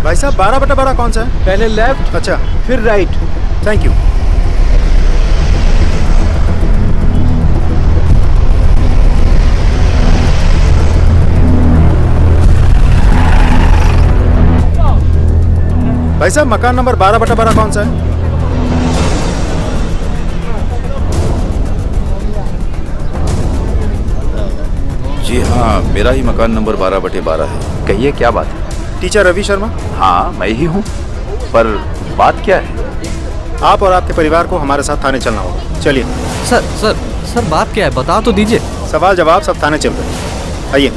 भाई साहब 12/12 कौन सा है? पहले लेफ्ट, अच्छा, फिर राइट। Thank you. भाई साहब मकान नंबर 12/12 कौन सा है? जी हाँ, मेरा ही मकान नंबर 12/12 है। कहिए क्या बात है? टीचर रवि शर्मा। हाँ मैं ही हूँ, पर बात क्या है? आप और आपके परिवार को हमारे साथ थाने चलना होगा। चलिए। सर सर सर बात क्या है, बता तो दीजिए। सवाल जवाब सब थाने चल रहे हैं। आइए।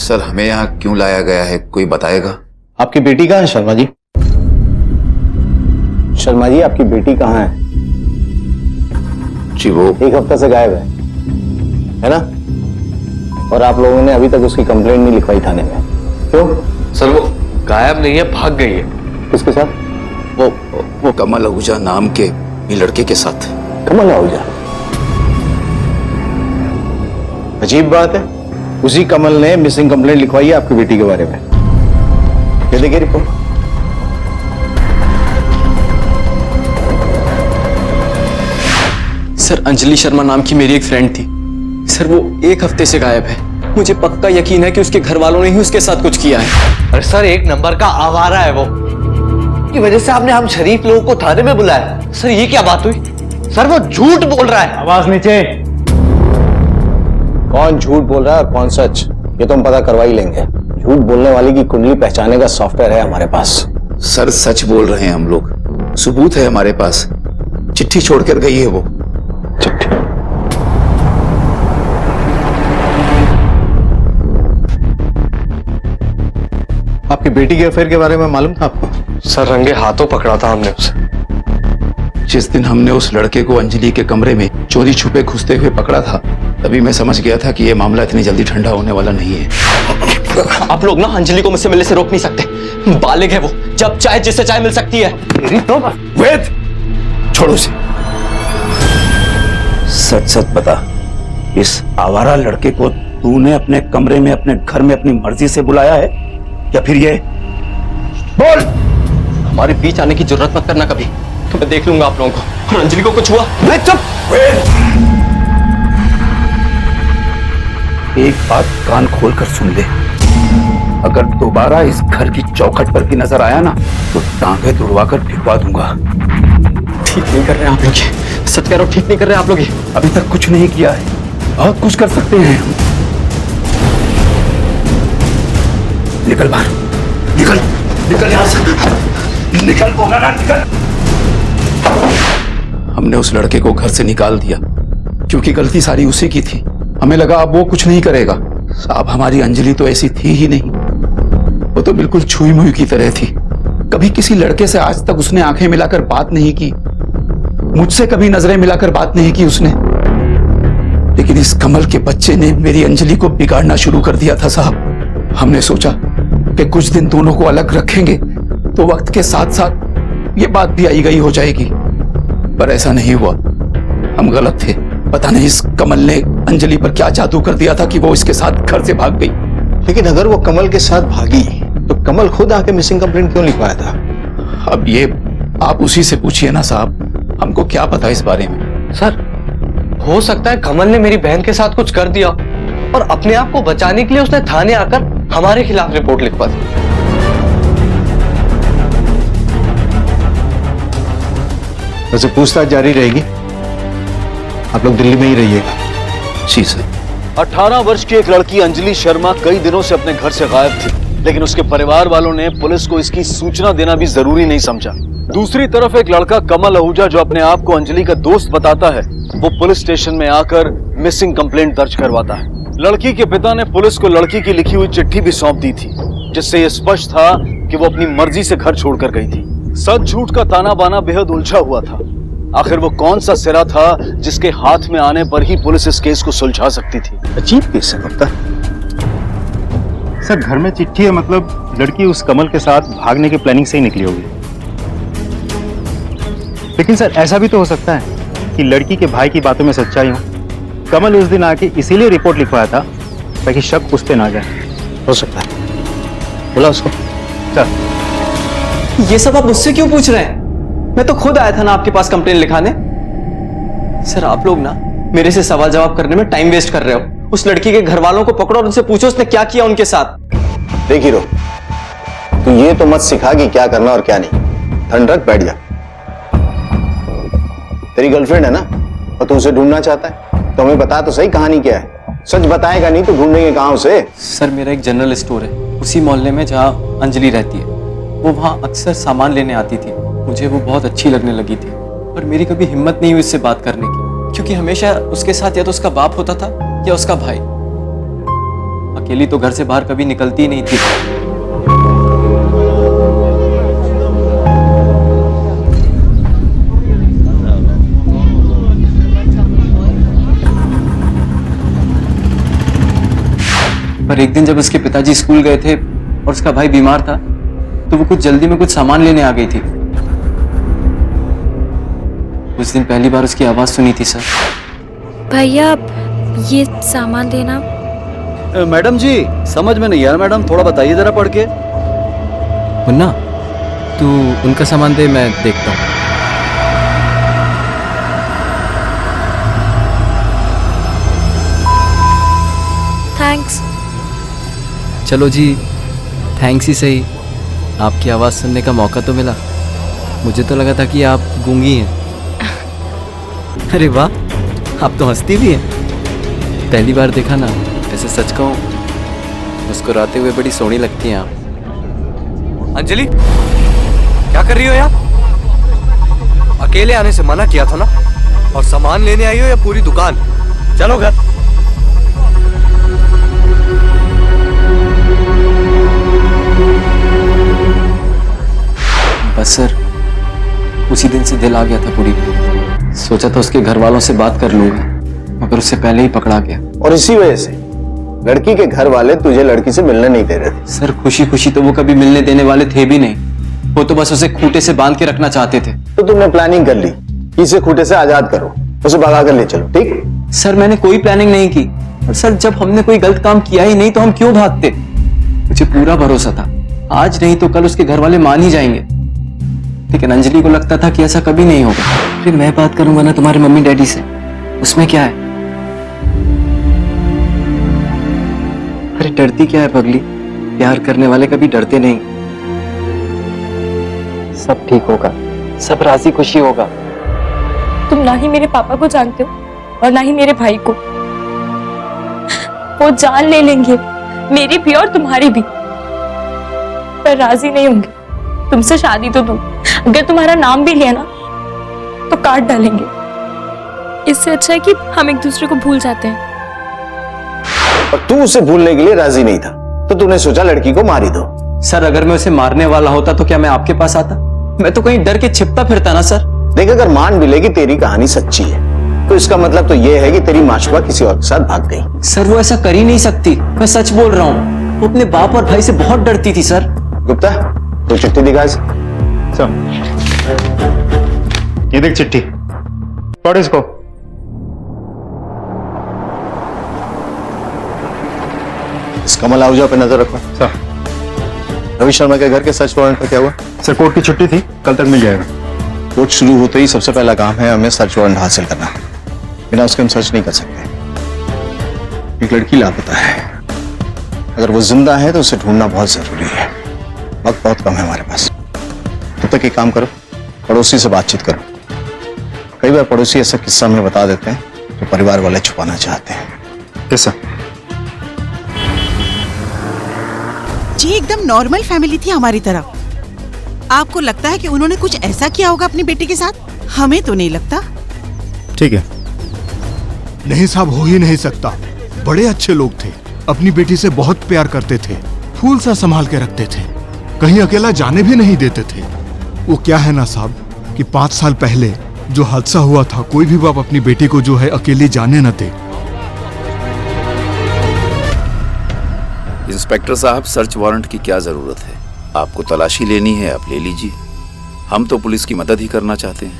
सर, हमें यहाँ क्यों लाया गया है, कोई बताएगा? आपकी बेटी कहाँ है शर्मा जी? शर्मा जी आपकी बेटी कहाँ है? जी वो एक हफ्ता से गायब है ना? और आप लोगों ने अभी तक उसकी कंप्लेंट नहीं लिखवाई थाने में, क्यों? सर वो गायब नहीं है, भाग गई है। किसके साथ? वो कमल आहूजा नाम के ये लड़के के साथ। कमल आहूजा? अजीब बात है, उसी कमल ने मिसिंग कंप्लेंट लिखवाई है आपकी बेटी के बारे में। ये देखिए रिपोर्ट। सर अंजलि शर्मा नाम की मेरी एक फ्रेंड थी सर, वो एक हफ्ते से गायब है। मुझे पक्का यकीन है कि उसके घर वालों ने ही उसके साथ कुछ किया है। अरे सर एक नंबर का आवारा है वो, की वजह से आपने हम शरीफ लोगों को थाने में बुलाया। सर ये क्या बात हुई? सर वो झूठ बोल रहा है। आवाज नीचे। कौन झूठ बोल रहा है और कौन सच, ये तो हम पता करवा ही लेंगे। झूठ बोलने वाले की कुंडली पहचानने का सॉफ्टवेयर है हमारे पास। सर सच बोल रहे हैं हम लोग, सबूत है हमारे पास। चिट्ठी छोड़कर गई है वो। चिट्ठी? आपकी बेटी के अफेयर के बारे में मालूम था आपको? सर रंगे हाथों पकड़ा था हमने उसे। जिस दिन हमने उस लड़के को अंजलि के कमरे में चोरी छुपे घुसते हुए पकड़ा था, तभी मैं समझ गया था कि यह मामला इतनी जल्दी ठंडा होने वाला नहीं है। आप लोग ना अंजलि को मुझसे मिलने से रोक नहीं सकते। बालिग है वो, जब चाहे जिससे चाहे मिल सकती है। वेद, छोड़ो उसे। सच सच बता, इस आवारा लड़के को तूने अपने कमरे में अपने घर में अपनी मर्जी से बुलाया है या फिर ये? बोल। हमारे बीच आने की जरूरत मत करना कभी, तो मैं देख लूंगा आप लोगों को। और अंजलि को कुछ हुआ? मैं चुप। एक बात कान खोलकर सुन ले, अगर दोबारा इस घर की चौखट पर भी नजर आया ना तो टांगे तुड़वाकर भिगवा दूंगा। ठीक नहीं कर रहे आप लोग ये, सच कह रहा हूं, ठीक नहीं कर रहे आप लोग ये। अभी तक कुछ नहीं किया है, बहुत कुछ कर सकते हैं हम। निकल बाहर, निकल निकल यहां से, निकल बोला ना, निकल। हमने उस लड़के को घर से निकाल दिया क्योंकि गलती सारी उसी की थी। हमें लगा अब वो कुछ नहीं करेगा। साहब हमारी अंजलि तो ऐसी थी ही नहीं, वो तो बिल्कुल छुई मुई की तरह थी। कभी किसी लड़के से आज तक उसने आंखें मिलाकर बात नहीं की, मुझसे कभी नजरें मिलाकर बात नहीं की उसने। लेकिन इस कमल के बच्चे ने मेरी अंजलि को बिगाड़ना शुरू कर दिया था साहब। हमने सोचा कि कुछ दिन दोनों को अलग रखेंगे तो वक्त के साथ साथ ये बात भी आई गई हो जाएगी, पर ऐसा नहीं हुआ। हम गलत थे। पता नहीं इस कमल ने अंजलि पर क्या जादू कर दिया था कि वो इसके साथ घर से भाग गई। लेकिन अगर वो कमल के साथ भागी तो कमल खुद आके मिसिंग कंप्लेंट क्यों लिखवाया था? अब ये आप उसी से पूछिए ना साहब, हमको क्या पता इस बारे में। सर हो सकता है कमल ने मेरी बहन के साथ कुछ कर दिया और अपने आप को बचाने के लिए उसने थाने आकर हमारे खिलाफ रिपोर्ट लिखवा दी। वैसे पूछताछ जारी रहेगी, आप लोग दिल्ली में ही रहिएगा। जी सर। 18 वर्ष की एक लड़की अंजलि शर्मा कई दिनों से अपने घर से गायब थी, लेकिन उसके परिवार वालों ने पुलिस को इसकी सूचना देना भी जरूरी नहीं समझा। दूसरी तरफ एक लड़का कमल आहूजा जो अपने आप को अंजलि का दोस्त बताता है, वो पुलिस स्टेशन में आकर मिसिंग कंप्लेंट दर्ज करवाता है। लड़की के पिता ने पुलिस को लड़की की लिखी हुई चिट्ठी भी सौंप दी थी, जिससे यह स्पष्ट था कि वो अपनी मर्जी से घर छोड़कर गई थी। सच झूठ का ताना बाना बेहद उलझा हुआ था। आखिर वो कौन सा सिरा था जिसके हाथ में आने पर ही पुलिस इस केस को सुलझा सकती थी? अजीब केस है लगता है। सर घर में चिट्ठी है, मतलब लड़की उस कमल के साथ भागने की प्लानिंग से ही निकली होगी। लेकिन सर ऐसा भी तो हो सकता है कि लड़की के भाई की बातों में सच्चाई हो। कमल उस दिन आके इसीलिए रिपोर्ट लिखवाया था ताकि शक उस पे ना जाए। हो सकता है, बुला उसको। सर ये सब आप मुझसे क्यों पूछ रहे हैं? मैं तो खुद आया था ना आपके पास कंप्लेन लिखाने। सर आप लोग ना मेरे से सवाल जवाब करने में टाइम वेस्ट कर रहे हो। उस लड़की के घर वालों को पकड़ो और उनसे पूछो उसने क्या किया उनके साथ। देख हीरो, तू ये तो मत सिखा कि क्या करना और क्या नहीं। ठंड रख, बैठ जा। तेरी गर्लफ्रेंड है ना, और तू उसे ढूंढना चाहता है तो हमें बता तो सही कहानी क्या है। सच बताएगा नहीं तो ढूंढेंगे कहां उसे। सर मेरा एक जनरल स्टोर है उसी मोहल्ले में जहाँ अंजलि रहती है। वो वहाँ अक्सर सामान लेने आती थी। मुझे वो बहुत अच्छी लगने लगी थी, पर मेरी कभी हिम्मत नहीं हुई उससे बात करने की, क्योंकि हमेशा उसके साथ या तो उसका बाप होता था या उसका भाई। अकेली तो घर से बाहर कभी निकलती ही नहीं थी। पर एक दिन जब उसके पिताजी स्कूल गए थे और उसका भाई बीमार था तो वो कुछ जल्दी में कुछ सामान लेने आ गई थी। उस दिन पहली बार उसकी आवाज सुनी थी। सर भैया ये सामान देना। मैडम जी समझ में नहीं यार मैडम, थोड़ा बताइए जरा पढ़ के। मुन्ना तू उनका सामान दे, मैं देखता हूँ। थैंक्स। चलो जी, थैंक्स ही सही, आपकी आवाज़ सुनने का मौका तो मिला। मुझे तो लगा था कि आप गूंगी हैं। अरे वाह, आप तो हंसती भी हैं। पहली बार देखा ना, ऐसे सच कहूँ मुस्कुराते हुए बड़ी सोहनी लगती हैं आप। अंजलि, क्या कर रही हो यार? अकेले आने से मना किया था ना, और सामान लेने आई हो या पूरी दुकान? चलो घर। बस सर, उसी दिन से दिल आ गया था पूरी। सोचा था उसके घर वालों से बात कर लूंगा, मगर उससे पहले ही पकड़ा गया। और इसी वजह से लड़की के घर वाले तुझे लड़की से मिलने नहीं दे रहे थे। सर खुशी खुशी तो वो कभी मिलने देने वाले थे भी नहीं। वो तो बस उसे खूंटे से बांध के रखना चाहते थे। तो तुमने प्लानिंग कर ली, इसे खूंटे से आजाद करो, उसे भगा कर ले चलो, ठीक? सर मैंने कोई प्लानिंग नहीं की। और सर जब हमने कोई गलत काम किया ही नहीं तो हम क्यों भागते? मुझे पूरा भरोसा था आज नहीं तो कल उसके घर वाले मान ही जाएंगे। लेकिन अंजलि को लगता था कि ऐसा कभी नहीं होगा। फिर मैं बात करूंगा ना तुम्हारे मम्मी डैडी से, उसमें क्या है? अरे डरती क्या है पगली, प्यार करने वाले कभी डरते नहीं। सब ठीक होगा, सब राजी खुशी होगा। तुम ना ही मेरे पापा को जानते हो और ना ही मेरे भाई को। वो जान ले लेंगे, मेरी भी और तुम्हारी भी, पर राजी नहीं होंगे। तुमसे शादी तो दूर, अगर तुम्हारा नाम भी लिया ना तो काट डालेंगे। इससे अच्छा है कि हम एक दूसरे को भूल जाते हैं। और तू उसे भूलने के लिए राजी नहीं था तो तूने सोचा लड़की को मार ही दो। सर अगर मैं उसे मारने वाला होता तो क्या मैं आपके पास आता? मैं तो कहीं डर के छिपता फिरता ना सर। देख, अगर मान भी ले कि तेरी कहानी सच्ची है तो इसका मतलब तो यह है कि तेरी माशुका किसी और के साथ भाग गई। सर वो ऐसा कर ही नहीं सकती, मैं सच बोल रहा हूँ। वो अपने बाप और भाई से बहुत डरती थी सर। गुप्ता, तो चिट्ठी दिखा इसे। सर ये देख चिट्ठी, पढ़ इसको। इस कमल आहूजा पे नजर रखो। सर रवि शर्मा के घर के सर्च वारंट पर क्या हुआ? सर कोर्ट की छुट्टी थी, कल तक मिल जाएगा। कोर्ट शुरू होते ही सबसे पहला काम है हमें सर्च वारंट हासिल करना। बिना उसके हम सर्च नहीं कर सकते। एक लड़की लापता है, अगर वो जिंदा है तो उसे ढूंढना बहुत जरूरी है। वक्त बहुत कम है हमारे पास। तब तक एक काम करो, पड़ोसी से बातचीत करो। कई बार पड़ोसी ऐसा किस्सा हमें बता देते हैं जो परिवार वाले छुपाना चाहते हैं। Yes sir. जी एकदम नॉर्मल फैमिली थी हमारी तरफ। आपको लगता है कि उन्होंने कुछ ऐसा किया होगा अपनी बेटी के साथ? हमें तो नहीं लगता। ठीक है। नहीं साहब, हो ही नहीं सकता। बड़े अच्छे लोग थे, अपनी बेटी से बहुत प्यार करते थे, फूल सा संभाल के रखते थे, कहीं अकेला जाने भी नहीं देते थे। वो क्या है ना साहब कि 5 साल पहले जो हादसा हुआ था, कोई भी बाप अपनी बेटी को जो है अकेली जाने न दे। इंस्पेक्टर साहब, सर्च वारंट की क्या जरूरत है? आपको तलाशी लेनी है, आप ले लीजिए। हम तो पुलिस की मदद ही करना चाहते हैं।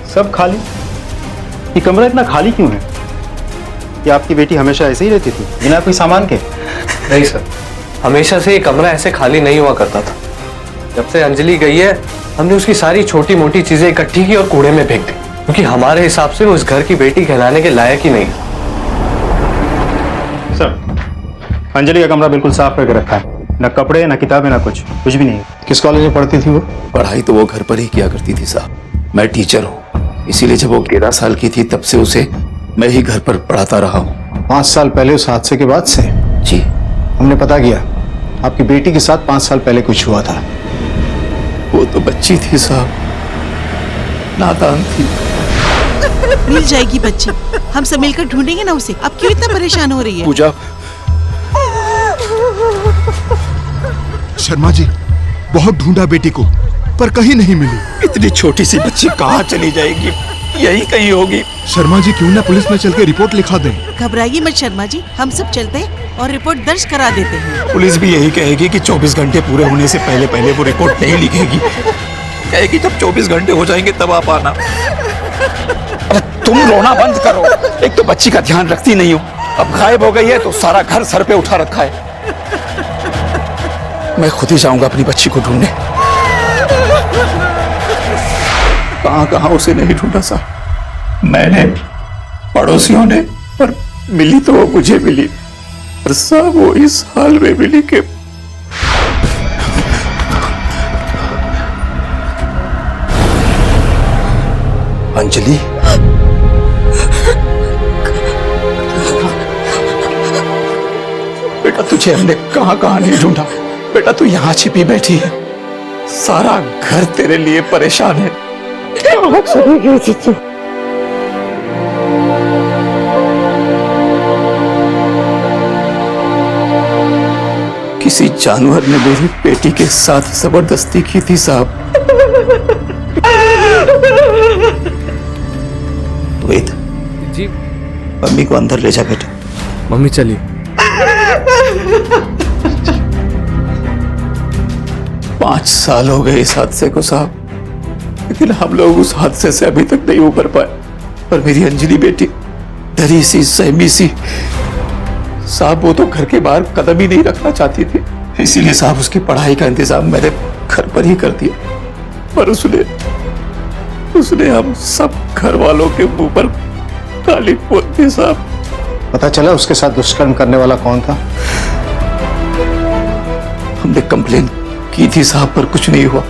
सब खाली। ये कमरा इतना खाली क्यों है? कि आपकी बेटी हमेशा ऐसे ही रहती थी बिना कोई सामान के? नहीं सर, हमेशा से ये कमरा ऐसे खाली नहीं हुआ करता था। जब से अंजलि गई है हमने उसकी सारी छोटी मोटी चीजें इकट्ठी की और कूड़े में फेंक दी, क्योंकि हमारे हिसाब से वो इस घर की बेटी कहलाने के लायक ही नहीं है। सर, अंजलि का कमरा बिल्कुल साफ करके रखा है। न कपड़े, न किताबें, न कुछ भी नहीं। किस कॉलेज में पढ़ती थी वो? पढ़ाई तो वो घर पर ही किया करती थी साहब। मैं टीचर हूँ, इसीलिए जब वो 13 साल की थी तब से उसे मैं ही घर पर पढ़ाता रहा हूँ। 5 साल पहले उस हादसे के बाद से? जी। हमने पता किया आपकी बेटी के साथ 5 साल पहले कुछ हुआ था। वो तो बच्ची थी साहब, नादान थी। मिल जाएगी बच्ची, हम सब मिलकर ढूंढेंगे ना उसे। अब क्यों इतना परेशान हो रही है? पूजा, शर्मा जी, बहुत ढूंढा बेटी को पर कहीं नहीं मिली। इतनी छोटी सी बच्ची कहाँ चली जाएगी? यही कहीं होगी। शर्मा जी, क्यों ना पुलिस में चल के रिपोर्ट लिखा दें? घबराइए मत शर्मा जी, हम सब चलते हैं और रिपोर्ट दर्ज करा देते हैं। पुलिस भी यही कहेगी कि 24 घंटे पूरे होने से पहले पहले वो रिपोर्ट नहीं लिखेगी। कहेगी जब 24 घंटे हो जाएंगे तब आप आना। अरे तुम रोना बंद करो। एक तो बच्ची का ध्यान रखती नहीं हो, अब गायब हो गई है तो सारा घर सर पे उठा रखा है। मैं खुद ही जाऊंगा अपनी बच्ची को ढूंढने। कहां कहां उसे नहीं ढूंढा साहब। मैंने, पड़ोसियों ने, पर मिली तो वो मुझे मिली, पर साहब वो इस हाल में मिली कि अंजलि, बेटा तुझे हमने कहां कहां नहीं ढूंढा। बेटा तू यहां छिपी बैठी है, सारा घर तेरे लिए परेशान है। किसी जानवर ने मेरी बेटी के साथ जबरदस्ती की थी साहब। वेद जी। मम्मी को अंदर ले जा बेटा। मम्मी चलिए। 5 साल हो गए इस हादसे को साहब, लेकिन हम लोग उस हादसे से अभी तक नहीं उबर पाए। पर मेरी अंजलि बेटी डरी सी, सहमी सी साहब, वो तो घर के बाहर कदम ही नहीं रखना चाहती थी। इसीलिए साहब उसकी पढ़ाई का इंतजाम मैंने घर पर ही कर दिया। पर उसने हम सब घर वालों के मुंह पर काली पोत दी साहब। पता चला उसके साथ दुष्कर्म करने वाला कौन था? हमने कंप्लेन की थी साहब, पर कुछ नहीं हुआ।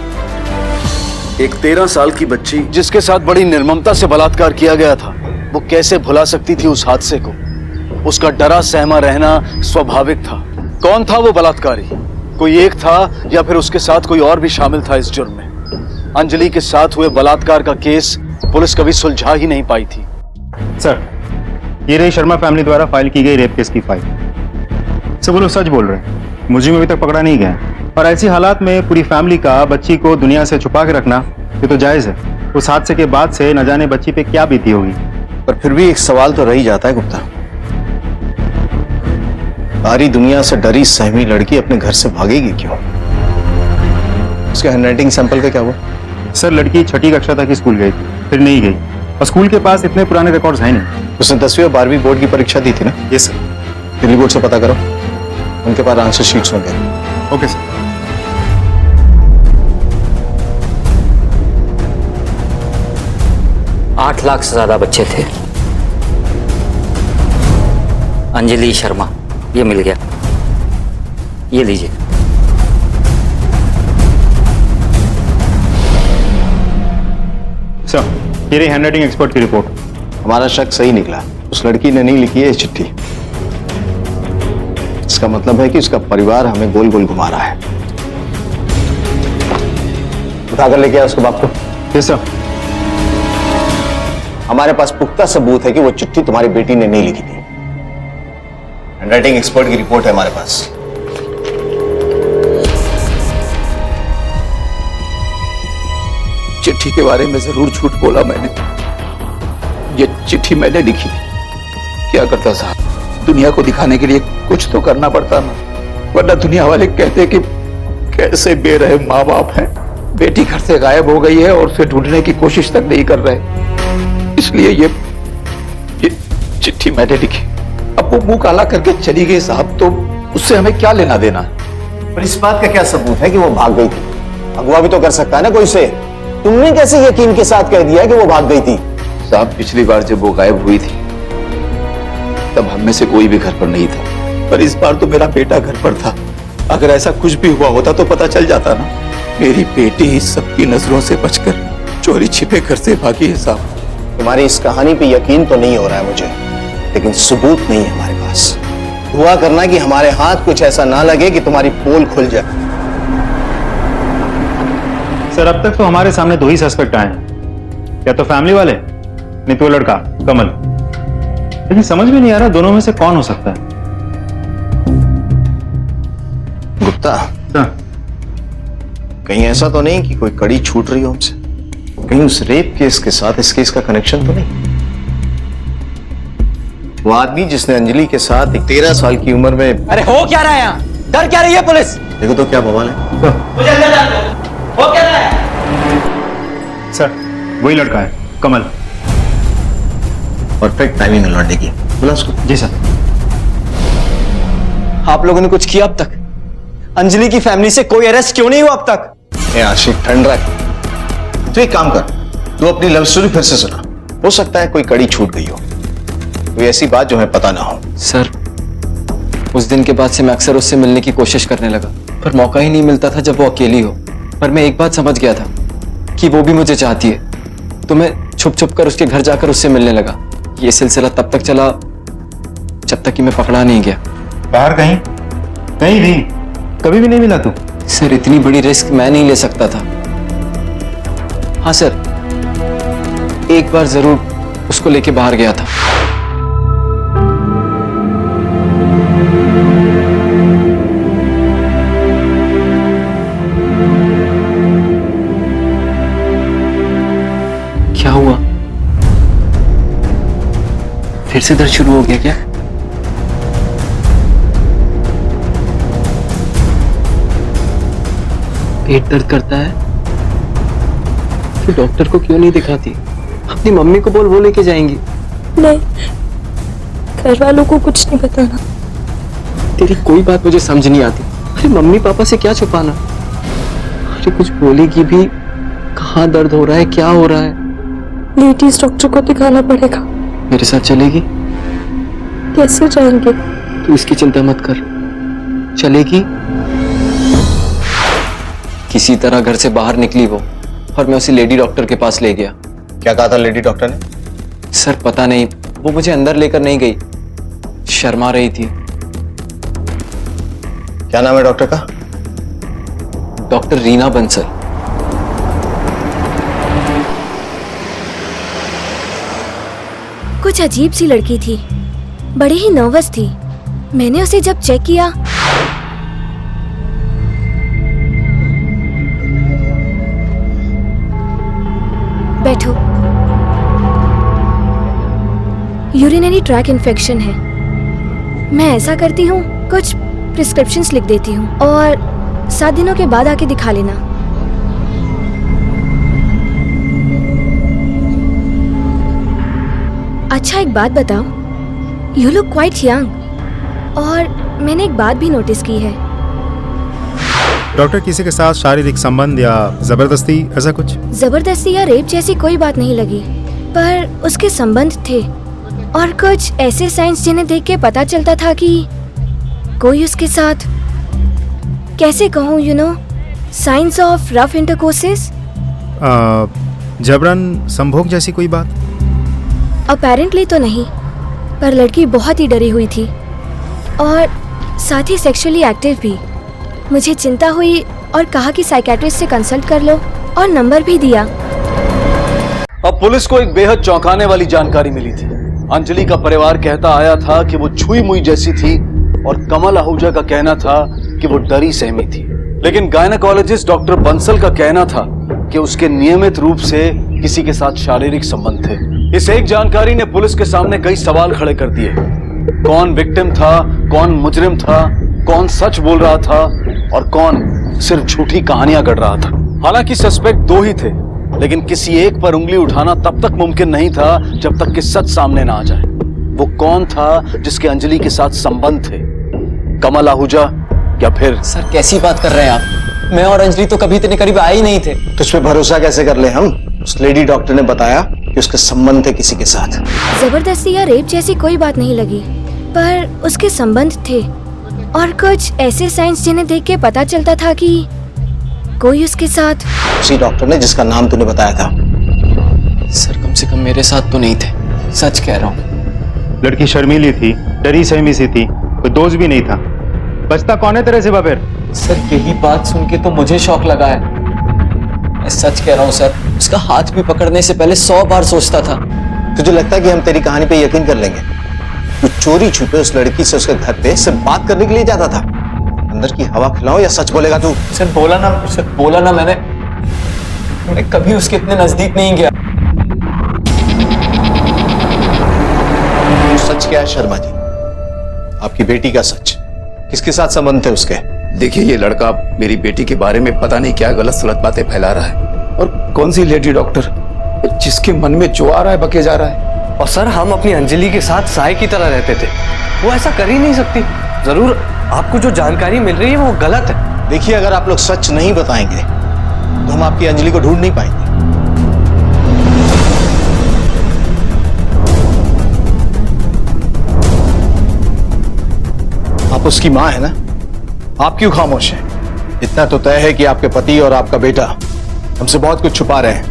एक 13 साल की बच्ची जिसके साथ बड़ी निर्ममता से बलात्कार किया गया था, वो कैसे भुला सकती थी उस हादसे को? उसका डरा सहमा रहना स्वाभाविक था। कौन था वो बलात्कारी? कोई एक था या फिर उसके साथ कोई और भी शामिल था इस जुर्म में? अंजलि के साथ हुए बलात्कार का केस पुलिस कभी सुलझा ही नहीं पाई थी। सर, ये रही शर्मा फैमिली द्वारा फाइल की गई रेप केस की फाइल। सर, वो लोग सच बोल रहे हैं, मुलजिम अभी तक पकड़ा नहीं गया। और ऐसी हालात में पूरी फैमिली का बच्ची को दुनिया से छुपा के रखना ये तो जायज है। उस हादसे के बाद से न जाने बच्ची पे क्या बीती होगी। पर फिर भी एक सवाल तो रह ही जाता है गुप्ता, सारी दुनिया से डरी सहमी लड़की अपने घर से भागेगी क्यों? उसके हैंडराइटिंग सैंपल का क्या हुआ? सर, लड़की 6ठी कक्षा तक ही स्कूल गई थी, फिर नहीं गई। और स्कूल के पास इतने पुराने रिकॉर्ड्स हैं नहीं। उसने 10वीं और 12वीं बोर्ड की परीक्षा दी थी ना? ये सर। दिल्ली बोर्ड से पता करो, उनके पास आंसर शीट्स होंगे। Okay sir. आठ लाख से ज्यादा बच्चे थे। अंजलि शर्मा, ये मिल गया, ये लीजिए। सर, ये रही हैंडराइटिंग एक्सपर्ट की रिपोर्ट। हमारा शक सही निकला, उस लड़की ने नहीं लिखी है ये चिट्ठी। इसका मतलब है कि उसका परिवार हमें गोल गोल घुमा रहा है। उठाकर लेके आया उसके बाप को। Yes sir. हमारे पास पुख्ता सबूत है कि वो चिट्ठी तुम्हारी बेटी ने नहीं लिखी थी। हैंडराइटिंग एक्सपर्ट की रिपोर्ट है हमारे पास। चिट्ठी के बारे में जरूर झूठ बोला मैंने। ये चिट्ठी मैंने लिखी थी। क्या करता साहब, दुनिया को दिखाने के लिए कुछ तो करना पड़ता ना, वरना दुनिया वाले कहते कि कैसे बेरहम माँ बाप हैं, बेटी घर से गायब हो गई है और उसे ढूंढने की कोशिश तक नहीं कर रहे। इसलिए ये चिट्ठी मैंने लिखी। अब वो मुंह काला करके चली गई साहब, तो उससे हमें क्या लेना देना। पर इस बात का क्या सबूत है कि वो भाग गई थी? अगवा भी तो कर सकता है ना कोई से। तुमने कैसे यकीन के साथ कह दिया कि वो भाग गई थी? साहब, पिछली बार जब वो गायब हुई थी तब हम में से कोई भी घर पर नहीं था, पर इस बार तो मेरा बेटा घर पर था। अगर ऐसा कुछ भी हुआ होता तो पता चल जाता ना। मेरी बेटी सबकी नजरों से बचकर चोरी छिपे घर से भागी है साहब। तुम्हारी इस कहानी पे यकीन तो नहीं हो रहा है मुझे, लेकिन सबूत नहीं है हमारे पास। दुआ करना कि हमारे हाथ कुछ ऐसा ना लगे कि तुम्हारी पोल खुल जाए। सर, अब तक तो हमारे सामने 2 ही सस्पेक्ट आए हैं, या तो फैमिली वाले, नहीं तो वो लड़का कमल। लेकिन समझ में नहीं आ रहा दोनों में से कौन हो सकता है। गुप्ता, सर, कहीं ऐसा तो नहीं कि कोई कड़ी छूट रही हो हमसे? कहीं उस रेप केस के साथ इस केस का कनेक्शन तो नहीं? वो आदमी जिसने अंजलि के साथ एक 13 साल की उम्र में... अरे हो क्या रहा है यहाँ? डर क्या रही है पुलिस? देखो तो क्या बवाल है। मुझे अंदर जाने दो। हो क्या रहा है? सर, वही लड़का है, कमल। परफेक्ट टाइमिंग है लौटने की। बुला उसको। जी सर। आप लोगों ने कुछ किया अब तक? अंजलि की फैमिली से कोई अरेस्ट क्यों नहीं हुआ अब तक? ए आशिक, ठंड रख। तो एक काम कर, तू अपनी लव स्टोरी फिर से सुना। हो सकता है कोई कड़ी छूट गई हो, कोई ऐसी बात जो हमें पता ना हो। सर, उस दिन के बाद से मैं अक्सर उससे मिलने की कोशिश करने लगा, पर मौका ही नहीं मिलता था जब वो अकेली हो। पर मैं एक बात समझ गया था कि वो भी मुझे चाहती है, तो मैं छुप छुप कर उसके घर जाकर उससे मिलने लगा। ये सिलसिला तब तक चला जब तक कि मैं पकड़ा नहीं गया। बाहर कहीं? कहीं भी? कभी भी नहीं मिला तू? सर, इतनी बड़ी रिस्क मैं नहीं ले सकता था। हाँ सर, एक बार जरूर उसको लेके बाहर गया था। क्या हुआ? फिर से दर्द शुरू हो गया क्या? पेट दर्द करता है? तो डॉक्टर को क्यों नहीं दिखाती? अपनी मम्मी को बोल, वो लेके जाएंगी। नहीं, घर वालों को कुछ नहीं बताना। तेरी कोई बात मुझे समझ नहीं आती। अरे मम्मी पापा से क्या छुपाना? अरे कुछ बोलेगी भी, कहाँ दर्द हो रहा है, क्या हो रहा है? लेडीज डॉक्टर को दिखाना पड़ेगा। मेरे साथ चलेगी? कैसे जाएंगे? तू इसकी चिंता मत कर, चलेगी। किसी तरह घर से बाहर निकली वो, और मैं उसे लेडी डॉक्टर के पास ले गया। क्या कहा था लेडी डॉक्टर ने? सर पता नहीं, वो मुझे अंदर लेकर नहीं गई, शर्मा रही थी। क्या नाम है डॉक्टर का? डॉक्टर रीना बंसल। कुछ अजीब सी लड़की थी, बड़ी ही नर्वस थी। मैंने उसे जब चेक किया, बैठो। यूरिनरी ट्रैक इन्फेक्शन है। मैं ऐसा करती हूँ, कुछ प्रिस्क्रिप्शंस लिख देती हूँ और 7 दिनों के बाद आके दिखा लेना। अच्छा एक बात बताओ, यू लुक क्वाइट यंग। और मैंने एक बात भी नोटिस की है। डॉक्टर, किसी के साथ शारीरिक संबंध या जबरदस्ती, ऐसा कुछ? जबरदस्ती या रेप जैसी कोई बात नहीं लगी, पर उसके संबंध थे और कुछ ऐसे साइंस जिन्हें देख के पता चलता था कि कोई उसके साथ, कैसे कहूँ, you know, science of rough intercourses. जबरन संभोग जैसी कोई बात? अपेरेंटली तो नहीं, पर लड़की बहुत ही डरी हुई थी और साथ ही सेक्सुअली एक्टिव भी। मुझे चिंता हुई और कहा कि साइकियाट्रिस्ट से कंसल्ट कर लो, और नंबर भी दिया। अब पुलिस को एक बेहद चौंकाने वाली जानकारी मिली थी। अंजलि का परिवार कहता आया था कि वो छुई मुई जैसी थी और कमल आहूजा का कहना था कि वो डरी सहमी थी। लेकिन गायनेकोलॉजिस्ट डॉक्टर बंसल का कहना था कि उसके नियमित रूप से किसी के साथ शारीरिक संबंध थे। इस एक जानकारी ने पुलिस के सामने कई सवाल खड़े कर दिए। कौन विक्टिम था, कौन मुजरिम था, कौन सच बोल रहा था और कौन सिर्फ झूठी कहानियां गढ़ रहा था। हालांकि सस्पेक्ट दो ही थे, लेकिन किसी एक पर उंगली उठाना तब तक मुमकिन नहीं था जब तक कि सच सामने ना आ जाए। वो कौन था जिसके अंजलि के साथ संबंध थे? कमल आहूजा या फिर? सर कैसी बात कर रहे हैं आप? मैं और अंजलि तो कभी इतने करीब आए ही नहीं थे। तो इस पे भरोसा कैसे कर ले हम? उस लेडी डॉक्टर ने बताया कि उसके संबंध थे किसी के साथ। जबरदस्ती या रेप जैसी कोई बात नहीं लगी, पर उसके संबंध थे और कुछ ऐसे साइंस जिन्हें देख के पता चलता था कि कोई उसके साथ। उसी डॉक्टर ने जिसका नाम तूने बताया था। सर कम से कम मेरे साथ तो नहीं थे, सच कह रहा हूँ। लड़की शर्मीली थी, डरी सहमी सी थी, कोई दोस्त भी नहीं था। बचता कौन है तेरे सिवा फिर? सर यही बात सुन के तो मुझे शौक लगा है। मैं सच कह रहा हूँ सर, उसका हाथ भी पकड़ने से पहले 100 बार सोचता था। तुझे लगता है कि हम तेरी कहानी पे यकीन कर लेंगे? तू चोरी छुपे उस लड़की से उसके घर पे सिर्फ बात करने के लिए जाता था। अंदर की हवा खिलाओ या सच बोलेगा तू? सर बोला ना मैं कभी उसके इतने नजदीक नहीं गया। सच क्या है शर्मा जी? आपकी बेटी का सच? किसके साथ संबंध थे उसके? देखिए, ये लड़का मेरी बेटी के बारे में पता नहीं क्या गलत सलत बातें फैला रहा है। और कौन सी लेडी डॉक्टर, जिसके मन में जो आ रहा है बके जा रहा है। और सर हम अपनी अंजलि के साथ साय की तरह रहते थे, वो ऐसा कर ही नहीं सकती। जरूर आपको जो जानकारी मिल रही है वो गलत है। देखिए, अगर आप लोग सच नहीं बताएंगे तो हम आपकी अंजलि को ढूंढ नहीं पाएंगे। आप उसकी मां है ना? आप क्यों खामोश हैं? इतना तो तय है कि आपके पति और आपका बेटा हमसे बहुत कुछ छुपा रहे हैं।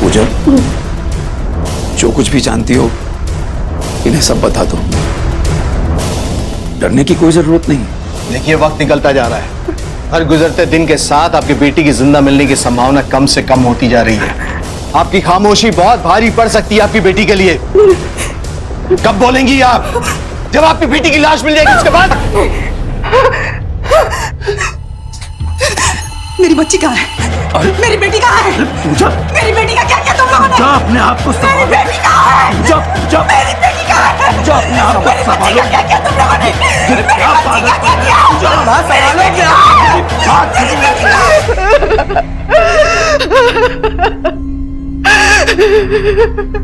पूजा, जो कुछ भी जानती हो इन्हें सब बता दो। डरने की कोई जरूरत नहीं। देखिए, वक्त निकलता जा रहा है। हर गुजरते दिन के साथ आपकी बेटी की जिंदा मिलने की संभावना कम से कम होती जा रही है। आपकी खामोशी बहुत भारी पड़ सकती है आपकी बेटी के लिए। कब बोलेंगी आप? जब आपकी बेटी की लाश मिल जाएगी उसके बाद। मेरी बच्ची कहाँ है? मेरी बेटी कहाँ है? मेरी बेटी का क्या किया तुम लोगों ने? अपने आप को मेरी बेटी कहाँ है? मेरी बेटी कहाँ है? अपने आप को मेरी बच्ची का क्या किया तुम लोगों ने? मेरी बच्ची का क्या किया?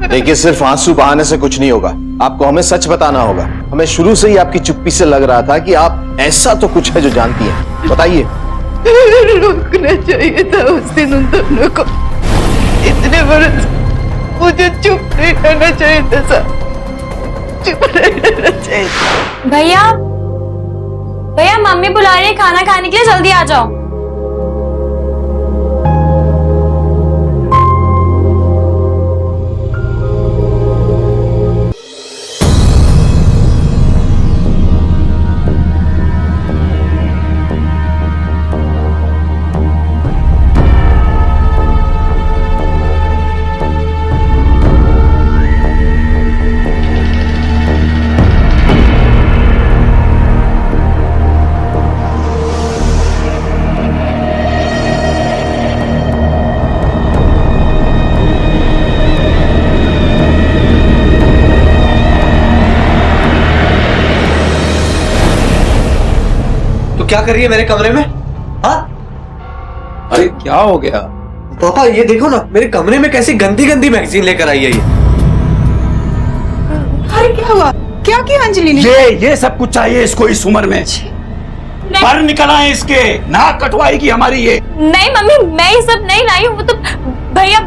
देखिए, सिर्फ आंसू बहाने से कुछ नहीं होगा। आपको हमें सच बताना होगा। हमें शुरू से ही आपकी चुप्पी से लग रहा था कि आप ऐसा तो कुछ है जो जानती हैं। बताइए। रुकना चाहिए था उस दिन उन दोनों को। इतने बरस मुझे चुप नहीं रहना चाहिए था सर, चुप नहीं रहना चाहिए। भैया मम्मी बुला रही है खाना खाने के लिए, जल्दी आ जाओ। क्या कर रही है मेरे कमरे में? हाँ? अरे क्या हो गया? पापा ये देखो ना, मेरे कमरे में कैसी गंदी गंदी मैगजीन लेकर आई है ये। अरे क्या हुआ? क्या किया अंजलि ने? ये सब कुछ चाहिए इसको इस उम्र में? पर निकल आए इसके, नाक कटवाएगी हमारी ये। नहीं मम्मी, मैं ये सब नहीं लाई हूँ। वो तो भैया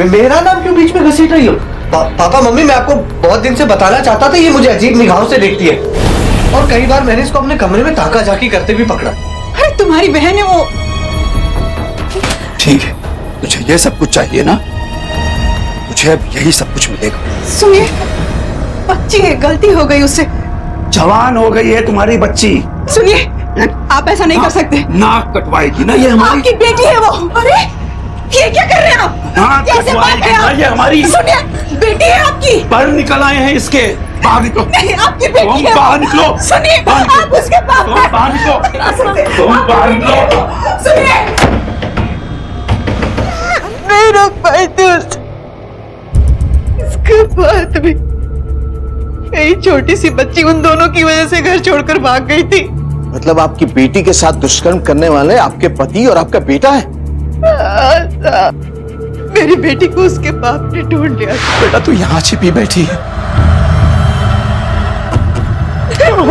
मेरा नाम क्यों बीच में घसीट रही हो? पापा मम्मी, मैं आपको बहुत दिन से बताना चाहता था, ये मुझे अजीब निगाहों से देखती है और कई बार मैंने इसको अपने कमरे में ताका झाकी करते भी पकड़ा। अरे तुम्हारी बहन है वो। ठीक है, तुझे ये सब कुछ चाहिए ना? मुझे अब यही सब कुछ मिलेगा। सुनिए, बच्ची है, गलती हो गई उससे। जवान हो गई है तुम्हारी बच्ची। सुनिए, आप ऐसा नहीं कर सकते। नाक कटवाएगी ना ये हमारी। आपकी बेटी है वो। अरे ये क्या कर रहे हैं आप? नाक कटवाएगी ना ये हमारी। सुनिए, बेटी है आपकी। पर निकल आए हैं इसके। बाहर निकलो। नहीं, आपकी बेटी तुम है। बाहर निकलो। सुनिए, बाहर निकलो। आप उसके बाप तुम हैं। बाहर निकलो। तुम बाहर निकलो। सुनिए, नहीं रोक पाई थी उसे। इसके बाद भी यही छोटी सी बच्ची उन दोनों की वजह से घर छोड़कर भाग गई थी। मतलब आपकी बेटी के साथ दुष्कर्म करने वाले आपके पति और आपका बेटा है? मेरी बेटी को उसके बाप ने ढूंढ लिया। बेटा तू यहाँ छिपी बैठी है। और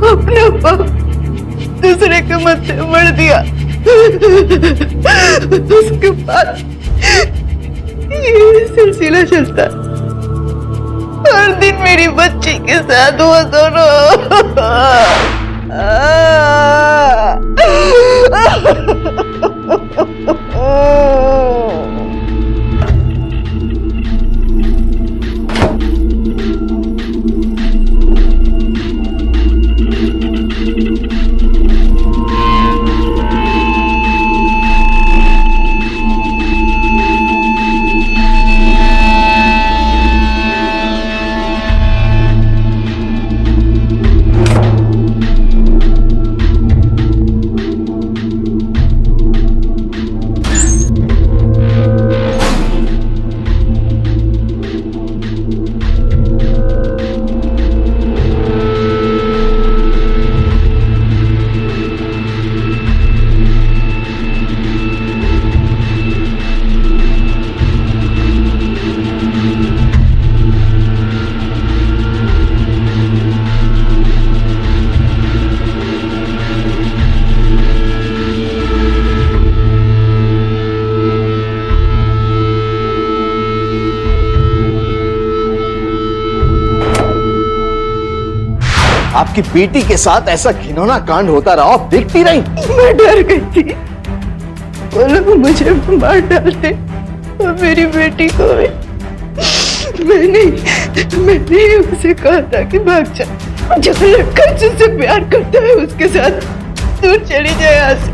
अपना बाप दूसरे के मत्थे मर दिया। उसके बाद ये सिलसिला चलता। हर दिन मेरी बच्ची के साथ वो दोनों आपकी बेटी के साथ ऐसा घिनौना कांड होता रहा, आप देखती रही। मैं डर गई थी। वो लोग मुझे मार डालते और मेरी बेटी को भी। मैंने उसे कहा था कि भाग जा। जो लड़का जिससे प्यार करता है उसके साथ दूर चली जाए, यहाँ से,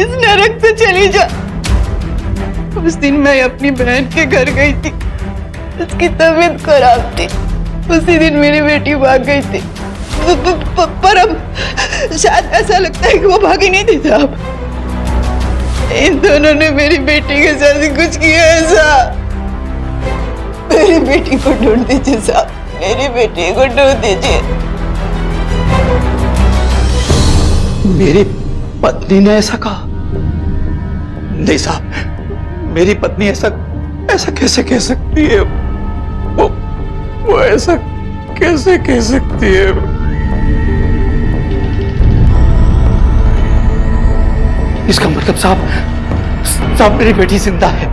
इस नरक से चली जा। उस दिन मैं अपनी बहन के घर गई थी। उसकी तबीयत खराब थी। उसी दिन मेरी बेटी भाग गई थी। पर अब शायद ऐसा लगता है कि वो भागी नहीं थी साहब। इन दोनों ने मेरी बेटी के साथ कुछ किया ऐसा। मेरी बेटी को ढूंढ दीजिए साहब, मेरी बेटी को ढूंढ दीजिए। मेरी पत्नी ने ऐसा कहा? नहीं साहब, मेरी पत्नी ऐसा कैसे कह सकती है? वो ऐसा कैसे कह सकती है? इसका मतलब साहब मेरी बेटी जिंदा है।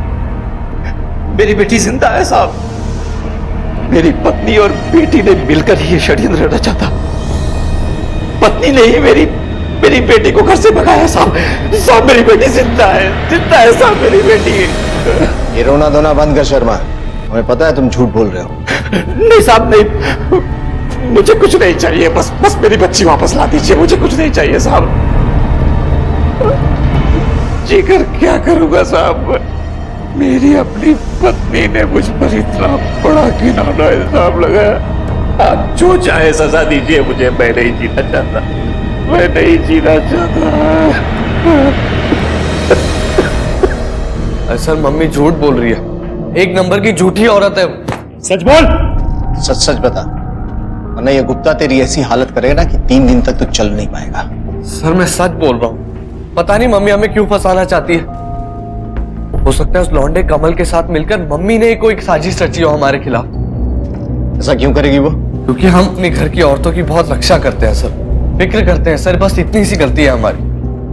मेरी बेटी जिंदा है साहब। मेरी पत्नी और बेटी ने मिलकर ही ये षड्यंत्र रचा था। पत्नी ने ही मेरी बेटी को घर से भगाया साहब। मेरी बेटी जिंदा है साहब, मेरी बेटी। ये रोना धोना बंद कर शर्मा, हमें पता है तुम झूठ बोल रहे हो। नहीं साहब, नहीं, मुझे कुछ नहीं चाहिए। बस मेरी बच्ची वापस ला दीजिए। मुझे कुछ नहीं चाहिए साहब। जीकर क्या करूंगा साहब? मेरी अपनी पत्नी ने मुझ पर इतना बड़ा घिनौना इल्जाम लगाया। आप जो चाहे सजा दीजिए मुझे, मैं नहीं जीना चाहता। मैं नहीं जीना चाहता। सर मम्मी झूठ बोल रही है। एक नंबर की झूठी औरत है। सच बोल। सच बता, वरना ये गुप्ता तेरी ऐसी हालत करेगा ना कि 3 दिन तक तो चल नहीं पाएगा। सर मैं सच बोल रहा हूँ। पता नहीं मम्मी हमें क्यों फंसाना चाहती है। हो सकता है उस लौंडे कमल के साथ मिलकर मम्मी ने कोई साजिश रची हो हमारे खिलाफ। ऐसा क्यों करेगी वो? क्योंकि हम अपने घर की औरतों की बहुत रक्षा करते हैं सर, फिक्र करते हैं सर। बस इतनी सी गलती है हमारी।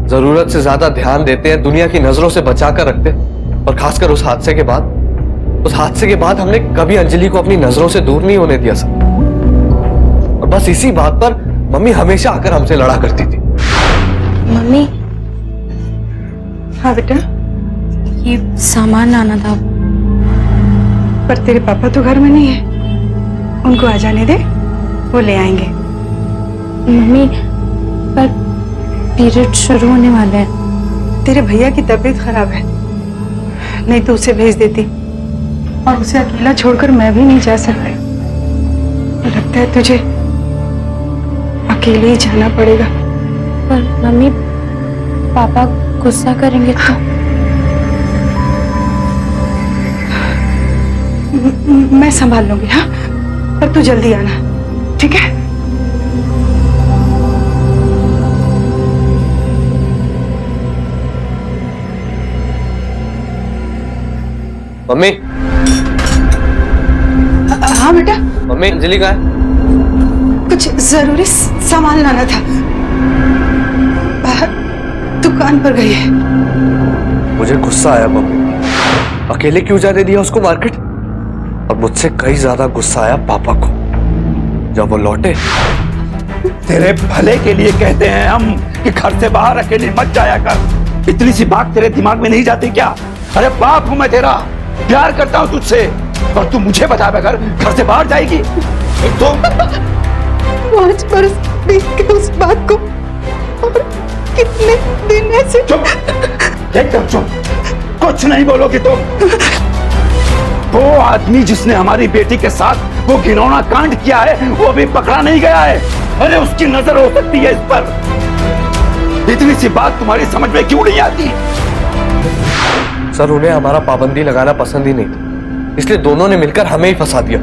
जरूरत से ज्यादा ध्यान देते हैं, दुनिया की नजरों से बचा कर रखते हैं। और खासकर उस हादसे के बाद हमने कभी अंजलि को अपनी नजरों से दूर नहीं होने दिया सर। और बस इसी बात पर मम्मी हमेशा आकर हमसे लड़ा करती थी। मम्मी, हाँ बेटा, ये सामान लाना था। पर तेरे पापा तो घर में नहीं है। उनको आ जाने दे, वो ले आएंगे। मम्मी, पर पीरियड शुरू होने वाले हैं। तेरे भैया की तबीयत खराब है, नहीं तो उसे भेज देती। और उसे अकेला छोड़कर मैं भी नहीं जा सकती। लगता है तुझे अकेले ही जाना पड़ेगा। पर मम्मी, पापा गुस्सा करेंगे तो? मैं संभाल लूंगी। हाँ, पर तू जल्दी आना, ठीक है? मम्मी। हाँ बेटा। मम्मी, अंजलि कहाँ है? कुछ जरूरी सामान लाना था, बाहर दुकान पर गई है। मुझे गुस्सा आया मम्मी, अकेले क्यों जाने दिया उसको मार्केट। और मुझसे कई ज्यादा गुस्सा आया पापा को जब वो लौटे। तेरे भले के लिए कहते हैं हम कि घर से बाहर अकेली मत जाया कर। इतनी सी बात तेरे दिमाग में नहीं जाती क्या? अरे बाप हूं मैं तेरा, प्यार करता हूं तुझसे, और तू मुझे बताए बगैर घर से बाहर जाएगी? तो 5 बरस बीत गए उस बात को, और कितने दिन ऐसे। चुप, एकदम चुप, कुछ नहीं बोलोगी तुम। वो आदमी जिसने हमारी बेटी के साथ वो घिनौना कांड किया है, वो अभी पकड़ा नहीं गया है। अरे उसकी नजर हो सकती है इस पर। इतनी सी बात तुम्हारी समझ में क्यों नहीं आती? सर, उन्हें हमारा पाबंदी लगाना पसंद ही नहीं था, इसलिए दोनों ने मिलकर हमें ही फंसा दिया।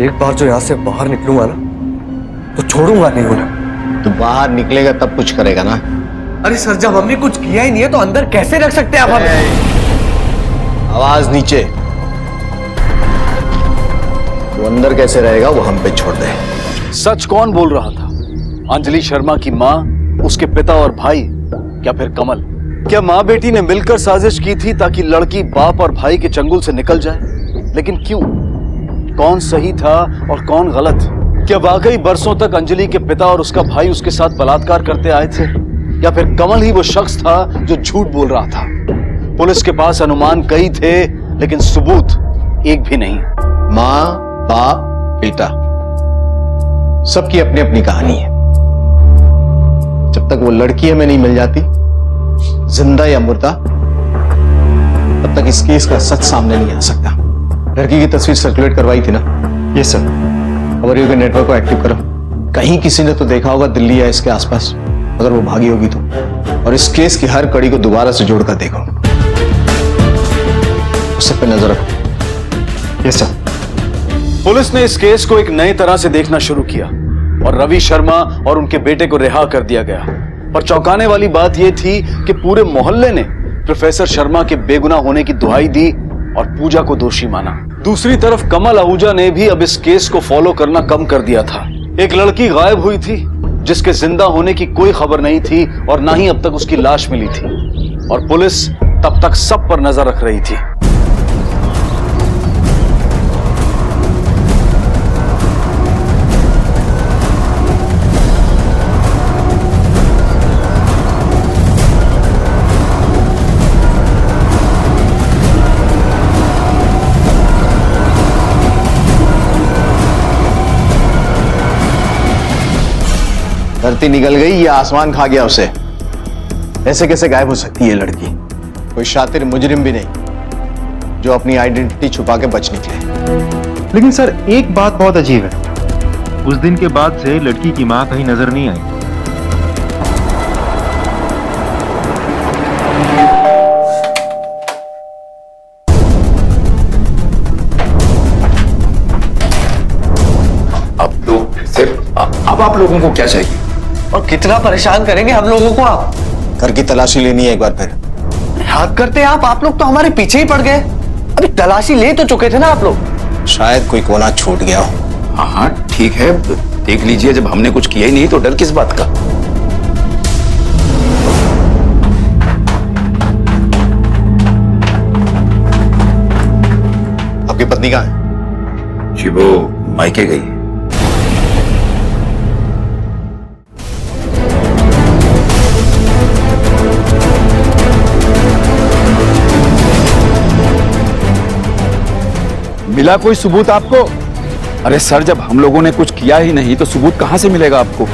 एक बार जो यहाँ से बाहर निकलूंगा ना, तो छोड़ूंगा नहीं उन्हें। तो बाहर निकलेगा तब कुछ करेगा ना? अरे सर, जब हमने कुछ किया ही नहीं है तो अंदर कैसे रख सकते हैं आप हमें? आवाज नीचे। वो अंदर कैसे रहेगा वो हम पे छोड़ दे। सच कौन बोल रहा था? अंजलि शर्मा की माँ, उसके पिता और भाई, क्या फिर कमल? क्या माँ बेटी ने मिलकर साजिश की थी ताकि लड़की बाप और भाई के चंगुल से निकल जाए? लेकिन क्यों? कौन सही था और कौन गलत? क्या वाकई बरसों तक अंजलि के पिता और उसका भाई उसके साथ बलात्कार करते आए थे, या फिर कमल ही वो शख्स था जो झूठ बोल रहा था? पुलिस के पास अनुमान कई थे, लेकिन सबूत एक भी नहीं। माँ, बाप, बेटा, सबकी अपनी अपनी कहानी है। जब तक वो लड़की हमें नहीं मिल जाती, जिंदा या मुर्दा, तब तक इस केस का सच सामने नहीं आ सकता। लड़की की तस्वीर सर्कुलेट करवाई थी ना? Yes sir. खबरियों के नेटवर्क को एक्टिव करो। कहीं किसी ने तो देखा होगा दिल्ली या इसके आसपास, अगर वो भागी होगी तो। और इस केस की हर कड़ी को दोबारा से जोड़कर देखो। उस सब पे नजर रखो। Yes sir. पुलिस ने इस केस को एक नई तरह से देखना शुरू किया और रवि शर्मा और उनके बेटे को रिहा कर दिया गया। पर चौंकाने वाली बात यह थी कि पूरे मोहल्ले ने प्रोफेसर शर्मा के बेगुनाह होने की दुहाई दी और पूजा को दोषी माना। दूसरी तरफ कमल आहूजा ने भी अब इस केस को फॉलो करना कम कर दिया था। एक लड़की गायब हुई थी जिसके जिंदा होने की कोई खबर नहीं थी और ना ही अब तक उसकी लाश मिली थी, और पुलिस तब तक सब पर नजर रख रही थी। धरती निकल गई या आसमान खा गया उसे? ऐसे कैसे गायब हो सकती है लड़की? कोई शातिर मुजरिम भी नहीं जो अपनी आइडेंटिटी छुपा के बच निकले। लेकिन सर, एक बात बहुत अजीब है। उस दिन के बाद से लड़की की मां कहीं नजर नहीं आई। अब आप लोगों को क्या चाहिए? और कितना परेशान करेंगे हम लोगों को आप? घर की तलाशी लेनी है एक बार फिर। याद करते हैं आप लोग तो हमारे पीछे ही पड़ गए। अभी तलाशी ले तो चुके थे ना आप लोग। शायद कोई कोना छूट गया हो। हाँ हाँ ठीक है, देख लीजिए। जब हमने कुछ किया ही नहीं तो डर किस बात का? आपकी पत्नी कहाँ है? जी वो मायके गई। मिला कोई सबूत आपको? अरे सर, जब हम लोगों ने कुछ किया ही नहीं तो सबूत कहां से मिलेगा आपको?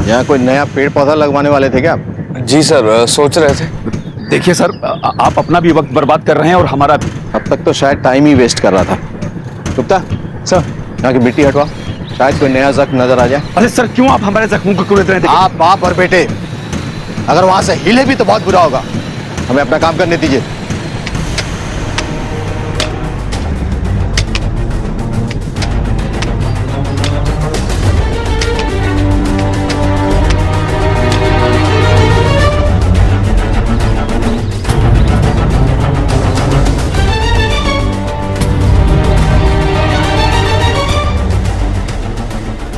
यहाँ कोई नया पेड़ पौधा लगवाने वाले थे क्या आप? जी सर, सोच रहे थे। देखिए सर, आप अपना भी वक्त बर्बाद कर रहे हैं और हमारा भी। अब तक तो शायद टाइम ही वेस्ट कर रहा था। गुप्ता सर, यहाँ की मिट्टी हटवा, शायद कोई नया जख्म नजर आ जाए। अरे सर, क्यों आप हमारे जख्मों को कुरेद रहे थे? आप बाप और बेटे अगर वहां से हिले भी तो बहुत बुरा होगा। हमें अपना काम करने दीजिए।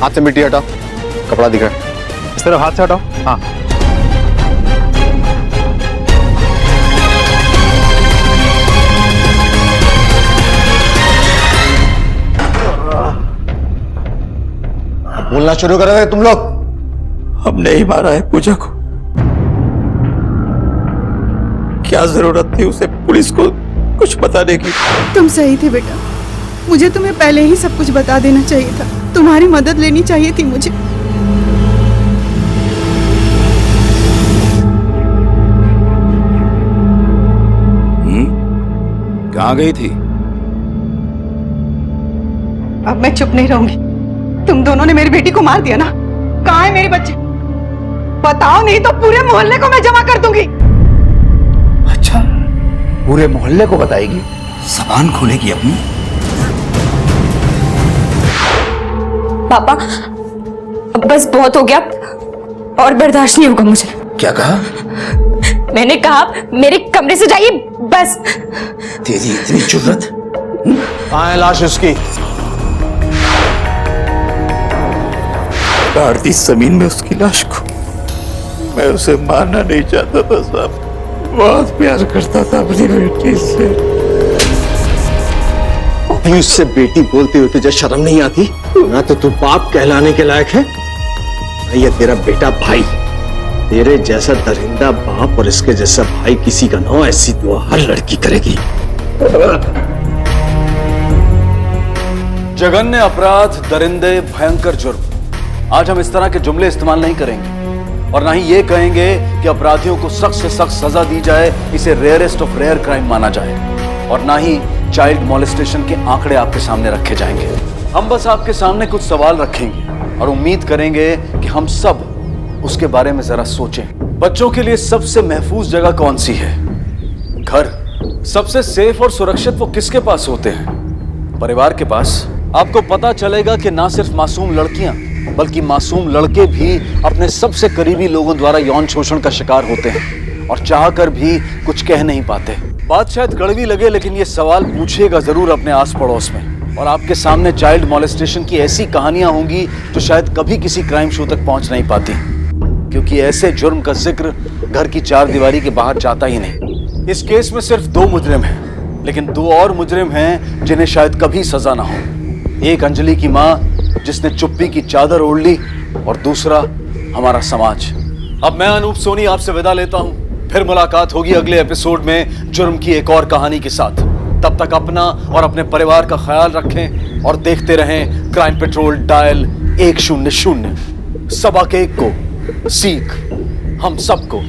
हाथ से मिट्टी हटाओ, कपड़ा दिख रहा है। इस तरफ हाथ से हटाओ। हाँ, बोलना शुरू कर रहे तुम लोग। हमने ही मारा है पूजा को। क्या जरूरत थी उसे पुलिस को कुछ बताने की? तुम सही थे बेटा, मुझे तुम्हें पहले ही सब कुछ बता देना चाहिए था। तुम्हारी मदद लेनी चाहिए थी मुझे। कहाँ गई थी? अब मैं चुप नहीं रहूंगी। तुम दोनों ने मेरी बेटी को मार दिया ना। कहाँ है मेरे बच्चे? बताओ, नहीं तो पूरे मोहल्ले को मैं जमा कर दूंगी। अच्छा, पूरे मोहल्ले को बताएगी? जबान खोलेगी अपनी? पापा, अब बस बहुत हो गया, और बर्दाश्त नहीं होगा मुझे। क्या कहा? मैंने कहा मेरे कमरे से जाइए, बस। तेरी इतनी जुर्रत? कहाँ है लाश उसकी? गाड़ दी जमीन में उसकी लाश को। मैं उसे मारना नहीं चाहता था साहब, बहुत प्यार करता था अपनी बेटी से। अभी उससे बेटी बोलते हुए तुझे शर्म नहीं आती? ना तो तू बाप कहलाने के लायक है, ना ये तेरा बेटा भाई। तेरे जैसा दरिंदा बाप और इसके जैसा भाई किसी का ना हो, ऐसी दुआ हर लड़की करेगी। जघन्य अपराध, दरिंदे, भयंकर जुर्म। आज हम इस तरह के जुमले इस्तेमाल नहीं करेंगे और ना ही ये कहेंगे कि अपराधियों को सख्त से सख्त सजा दी जाए, इसे रेयरेस्ट ऑफ रेयर क्राइम माना जाए, और ना ही चाइल्ड मॉलेस्टेशन के आंकड़े आपके सामने रखे जाएंगे। हम बस आपके सामने कुछ सवाल रखेंगे और उम्मीद करेंगे कि हम सब उसके बारे में जरा सोचें। बच्चों के लिए सबसे महफूज जगह कौन सी है? घर। सबसे सेफ और सुरक्षित वो किसके पास होते हैं? परिवार के पास। आपको पता चलेगा कि ना सिर्फ मासूम लड़कियां बल्कि मासूम लड़के भी अपने सबसे करीबी लोगों द्वारा यौन शोषण का शिकार होते हैं और चाहकर भी कुछ कह नहीं पाते। बात शायद कड़वी लगे, लेकिन ये सवाल पूछिएगा जरूर अपने आस पड़ोस में, और आपके सामने चाइल्ड मॉलेस्टेशन की ऐसी कहानियां होंगी जो शायद कभी किसी क्राइम शो तक पहुंच नहीं पाती, क्योंकि ऐसे जुर्म का जिक्र घर की चार दीवारी के बाहर जाता ही नहीं। इस केस में सिर्फ 2 मुजरिम हैं, लेकिन 2 और मुजरिम हैं जिन्हें शायद कभी सजा ना हो। एक अंजलि की माँ जिसने चुप्पी की चादर ओढ़ ली, और दूसरा हमारा समाज। अब मैं अनूप सोनी आपसे विदा लेता हूं। फिर मुलाकात होगी अगले एपिसोड में जुर्म की एक और कहानी के साथ। तब तक अपना और अपने परिवार का ख्याल रखें और देखते रहें क्राइम पेट्रोल डायल 100। सबक एक को सीख हम सबको।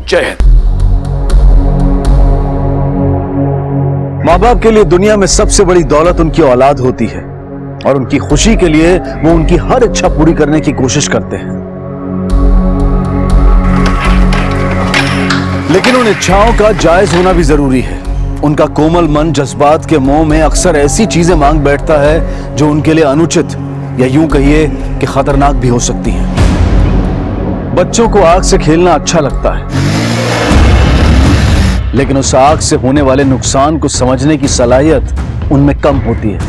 जय हिंद। माँ बाप के लिए दुनिया में सबसे बड़ी दौलत उनकी औलाद होती है, और उनकी खुशी के लिए वो उनकी हर इच्छा पूरी करने की कोशिश करते हैं। लेकिन उन इच्छाओं का जायज होना भी जरूरी है। उनका कोमल मन जज्बात के मोह में अक्सर ऐसी चीजें मांग बैठता है जो उनके लिए अनुचित, या यूं कहिए कि खतरनाक भी हो सकती हैं। बच्चों को आग से खेलना अच्छा लगता है, लेकिन उस आग से होने वाले नुकसान को समझने की सलाहियत उनमें कम होती है।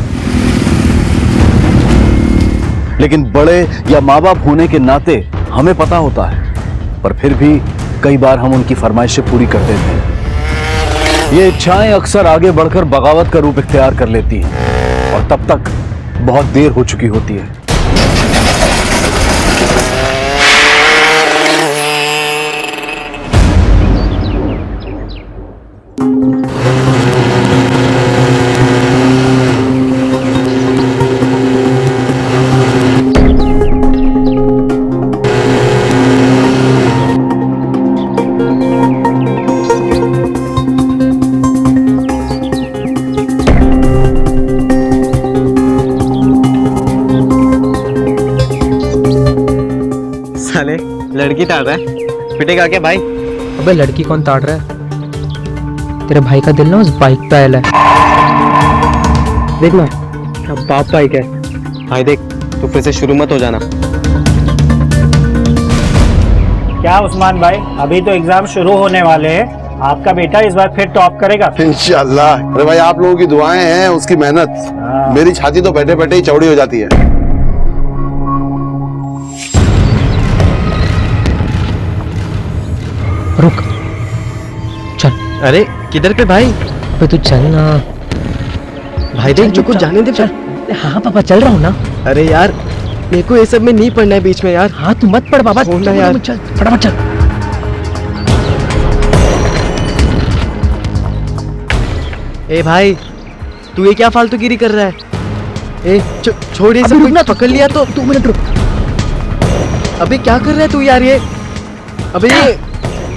लेकिन बड़े या माँ बाप होने के नाते हमें पता होता है, पर फिर भी कई बार हम उनकी फरमाइशें पूरी कर देते हैं। ये इच्छाएं अक्सर आगे बढ़कर बगावत का रूप इख्तियार कर लेती हैं, और तब तक बहुत देर हो चुकी होती है। चाल रहा है? पिटेगा क्या भाई? अबे लड़की कौन ताड़ रहा है? तेरे भाई का दिल ना उस बाइक पे आयल है। देखना अब बाप बाइक है। भाई देख, तू फिर से शुरू मत हो जाना। क्या उस्मान भाई, अभी तो एग्जाम शुरू होने वाले हैं, आपका बेटा इस बार फिर टॉप करेगा? इंशाल्लाह। अरे भाई आप लोगों की दुआएं हैं, उसकी मेहनत। मेरी छाती तो बैठे बैठे ही चौड़ी हो जाती है। रुक, चल। अरे किधर पे भाई? अबे तू चल ना भाई देख, जो कुछ जाने दे। चल। हाँ पापा चल रहा हूँ ना। अरे यार मेरे को ये सब में नहीं पढ़ना है बीच में यार। हाँ तू मत पढ़ बाबा, छोड़ना यार। चल फटाफट चल। ए भाई, तू ये क्या फालतूगिरी कर रहा है? ए छोड़ ये सब, रुक कुछ ना, पकड़ लिया तो। 2 मिनट रुक। अबे क्या कर रहा है तू यार ये? अबे ये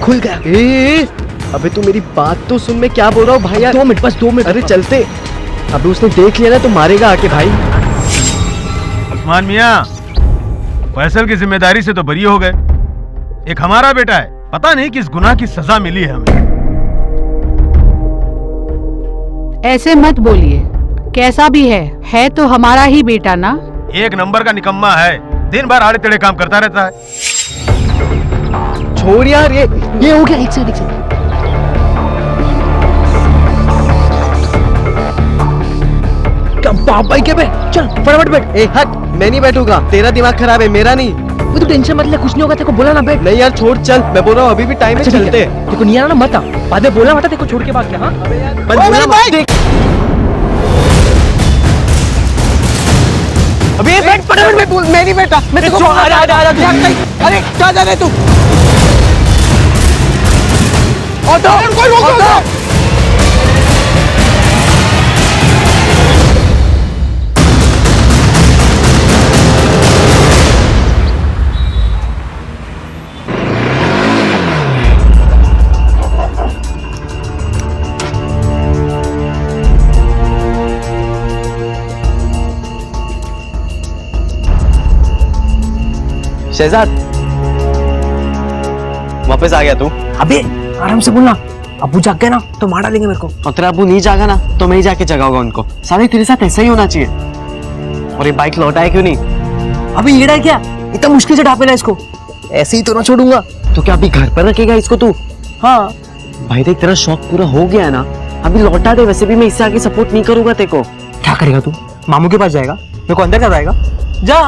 खुल गया। ए अबे तू मेरी बात तो सुन, मैं क्या बोल रहा हूँ भाई यार। 2 मिनट, बस 2 मिनट। अरे चलते। अबे उसने देख लिया ना तो मारेगा आके भाई। उस्मान मियाँ, फैसल की जिम्मेदारी से तो बरी हो गए। एक हमारा बेटा है, पता नहीं किस गुनाह की सजा मिली है हमें। ऐसे मत बोलिए, कैसा भी है तो हमारा ही बेटा ना। एक नंबर का निकम्मा है, दिन भर आड़े टेढ़े काम करता रहता है। छोड़ यार ये हो गया। एक सेकंड। बाप भाई के पे चल फटाफट बैठ। ए हट, मैं नहीं बैठूंगा, तेरा दिमाग खराब है, मेरा नहीं। वो तो टेंशन मत ले, कुछ नहीं होगा, तेरे को बोला ना बैठ। नहीं यार छोड़, चल मैं बोल रहा हूँ अभी भी टाइम है, चलते। तेरे को नहीं आना ना मत आ, बाद में बोला मत तेरे को छोड़ के भाग गया। हाँ अबे बैठ फटाफट। मैं नहीं बैठा, मैं तेरे को अरे क्या जा रहा है तू? ऑटो शहजाद, वापस आ गया तू? अबे आराम से बोलना, अबू जाग गए ना तो मार डालेंगे मेरे को। और तेरा अबू नहीं जागा ना तो मैं ही जाके जगाऊंगा उनको। साले तेरे साथ ऐसा ही होना चाहिए। और ये बाइक लौटा है क्यों नहीं? अबे ये डर क्या, इतना मुश्किल से ढापेला इसको, ऐसे ही तो ना छोड़ूंगा। तो क्या अभी घर पर रखेगा इसको तू? हाँ भाई देख, तेरा शौक पूरा हो गया है ना, अभी लौटा दे। वैसे भी मैं इससे आगे सपोर्ट नहीं करूंगा तेरे को। क्या करेगा तू? मामू के पास जाएगा, मेरे को अंदर कराएगा? जा।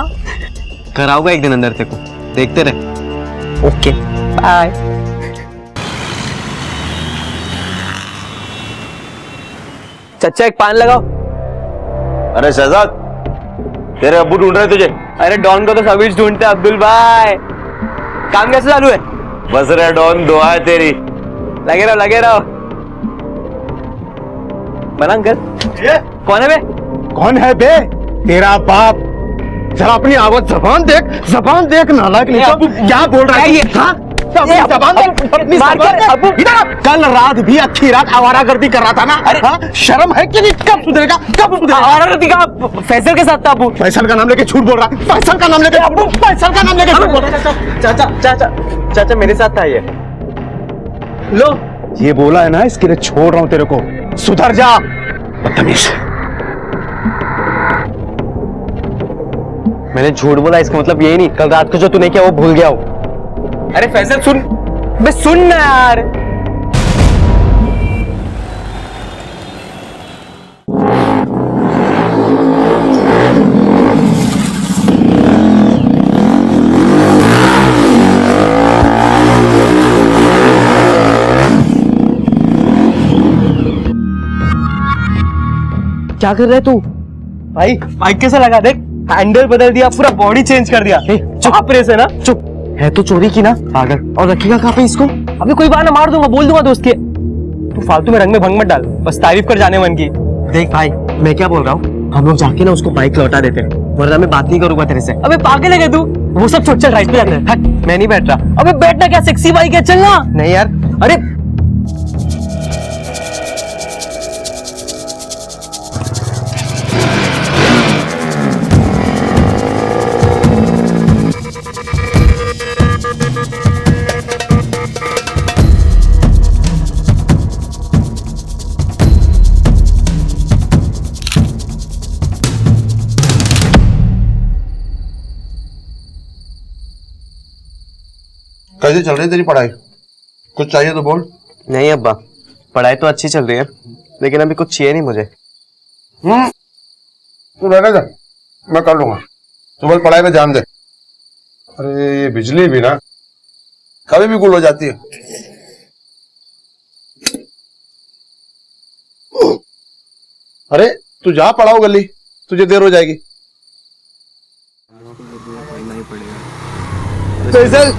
कराऊंगा एक दिन अंदर तेरे को, देखते रहे। Okay bye. चचा एक पान लगाओ। अरे शहजाद, तेरे अब्बू ढूंढ रहे तुझे। अरे डॉन को तो सभी ढूंढते हैं अब्दुल भाई। काम कैसे चालू है? बस रे डॉन, दुआ है तेरी। लगे रहो लगे रहो। बना अंकल, कौन है बे? कौन है बे? तेरा बाप। जरा अपनी आवाज जबान देख नालायक। क्या बोल रहा है ये? हाँ? जबान देख। कल रात भी अच्छी रात आवारागर्दी कर रहा था ना। अरे हाँ? शर्म है कि नहीं? कब सुधरेगा? कब सुधरेगा? आवारागर्दी का फैसल के साथ था अबू। फैसल का नाम लेके झूठ बोल रहा है। फैसल का नाम लेके झूठ बोल रहा है। चाचा मेरे साथ था ये। लो, ये बोला है ना, इसके लिए छोड़ रहा हूं तेरे को। सुधर जा बदतमीज। मैंने झूठ बोला, इसका मतलब यही नहीं कल रात को जो तूने किया वो भूल गया हो। अरे फैसल सुन, बे सुन ना यार। क्या कर रहा है तू? भाई बाइक कैसे लगा देख, हैंडल बदल दिया, पूरा बॉडी चेंज कर दिया। चुप प्रेस है ना, चुप है तो चोरी की ना पागल। और रखेगा कहाँ पे इसको? अभी कोई बहाना मार दूंगा, बोल दूंगा दोस्त के। तू फालतू में रंग में भंग मत डाल, बस तारीफ कर जाने मन की। देख भाई मैं क्या बोल रहा हूँ, हम लोग जाके ना उसको बाइक लौटा देते हैं, वरना मैं बात नहीं करूंगा तेरे से। अबे पागल है क्या तू? वो सब छोड़, चल राइट पे जाते हैं। हट, मैं नहीं बैठ रहा। अबे बैठना क्या, सेक्सी बाइक है, चलना। नहीं यार, अरे कैसे चल रही है तेरी पढ़ाई? कुछ चाहिए तो बोल। नहीं अब्बा, पढ़ाई तो अच्छी चल रही है, लेकिन अभी कुछ चाहिए नहीं मुझे। तू रहने दे, मैं कर लूंगा। तू बस पढ़ाई में ध्यान दे। अरे ये बिजली भी ना कभी भी गुल हो जाती है। अरे तू जा पढ़ाओ गली, तुझे देर हो जाएगी। फैजल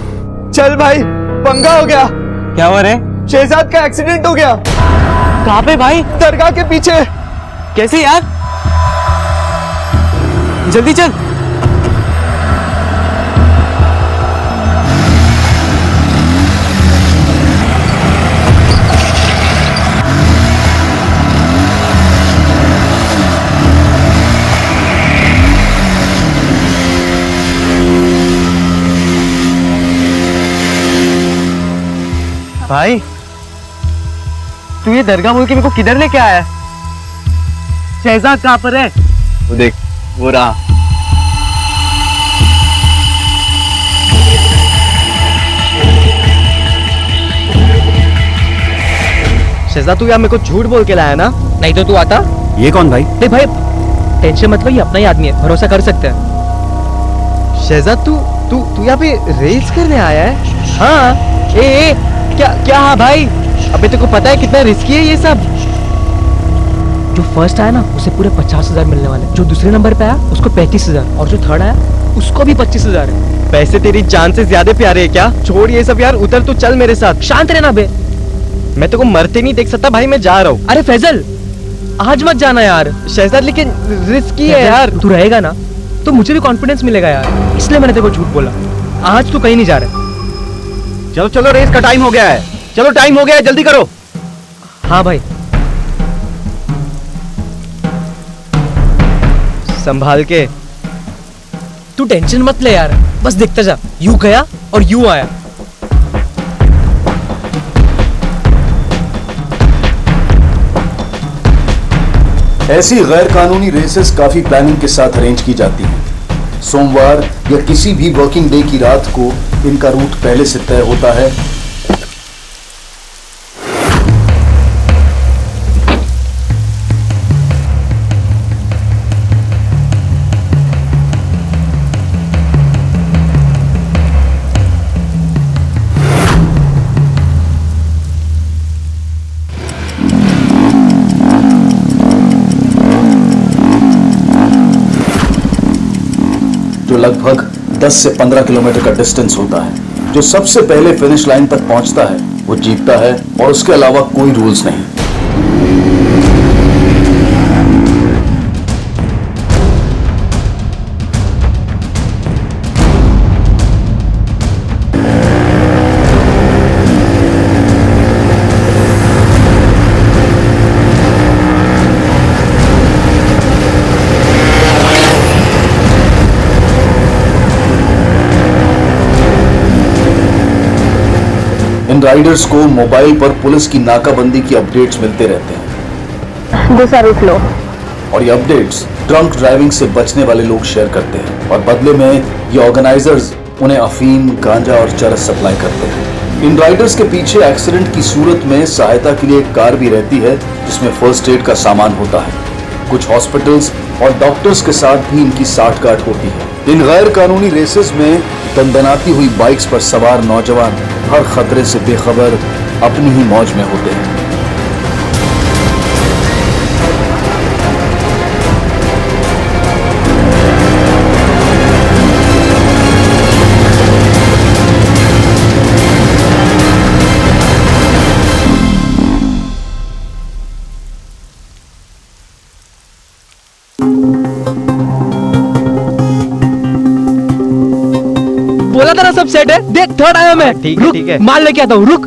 चल भाई, पंगा हो गया। क्या हुआ रे? शहजाद का एक्सीडेंट हो गया। कहाँ पे भाई? दरगाह के पीछे। कैसे यार? जल्दी चल। भाई तू ये दरगाह बोल के मेरे को किधर लेके आया है? शहजाद कहाँ पर है? वो देख, वो रहा। शहजाद तू यार मेरे को झूठ बोल के लाया ना? नहीं तो तू आता? ये कौन भाई? नहीं भाई, टेंशन मत लो, ये अपना ही आदमी है, भरोसा कर सकते हैं। शहजाद तू तू तू यहाँ पे रेस करने आया है? हाँ। ए क्या हाँ भाई, अबे तेरे को पता है कितना रिस्की है ये सब? जो फर्स्ट आया ना उसे पूरे 50,000 मिलने वाले, जो दूसरे नंबर पे आया उसको 35,000 और जो थर्ड आया उसको भी 25,000 है। पैसे तेरी जान से ज्यादा प्यारे है क्या? छोड़ ये सब यार, उतर तू, चल मेरे साथ। शांत रहना बे। मैं तेरे को मरते नहीं देख सकता भाई, मैं जा रहा हूँ। अरे फैजल आज मत जाना यार। शहजाद लेकिन रिस्की है यार। तू रहेगा ना तो मुझे भी कॉन्फिडेंस मिलेगा यार, इसलिए मैंने तेरे को झूठ बोला। आज तू कहीं नहीं जा रहा। चलो चलो, रेस का टाइम हो गया है। चलो टाइम हो गया है, जल्दी करो। हाँ भाई। संभाल के। तू टेंशन मत ले यार, बस देखता जा। यूं गया और यूं आया। ऐसी गैर कानूनी रेसेस काफी प्लानिंग के साथ अरेंज की जाती हैं। सोमवार या किसी भी वर्किंग डे की रात को इनका रूट पहले से तय होता है। जो लगभग 10 से 15 किलोमीटर का डिस्टेंस होता है। जो सबसे पहले फिनिश लाइन तक पहुंचता है वो जीतता है, और उसके अलावा कोई रूल्स नहीं। इन राइडर्स को मोबाइल पर पुलिस की नाकाबंदी की अपडेट्स मिलते रहते हैं। दूसरा रूट लो। और ये अपडेट्स ड्रंक ड्राइविंग से बचने वाले लोग शेयर करते हैं, और बदले में ये ऑर्गेनाइजर्स उन्हें अफीम, गांजा और चरस सप्लाई करते हैं। इन राइडर्स के पीछे एक्सीडेंट की सूरत में सहायता के लिए एक कार भी रहती है, जिसमें फर्स्ट एड का सामान होता है। कुछ हॉस्पिटल्स और डॉक्टर्स के साथ भी इनकी साठगांठ होती है। इन गैर कानूनी रेसेस में दंदनाती हुई बाइक्स पर सवार नौजवान हर खतरे से बेखबर अपनी ही मौज में होते हैं। बोला था ना सब सेट है। देख थर्ड आया मैं। ठीक है। माल लेके आता हूँ, रुक।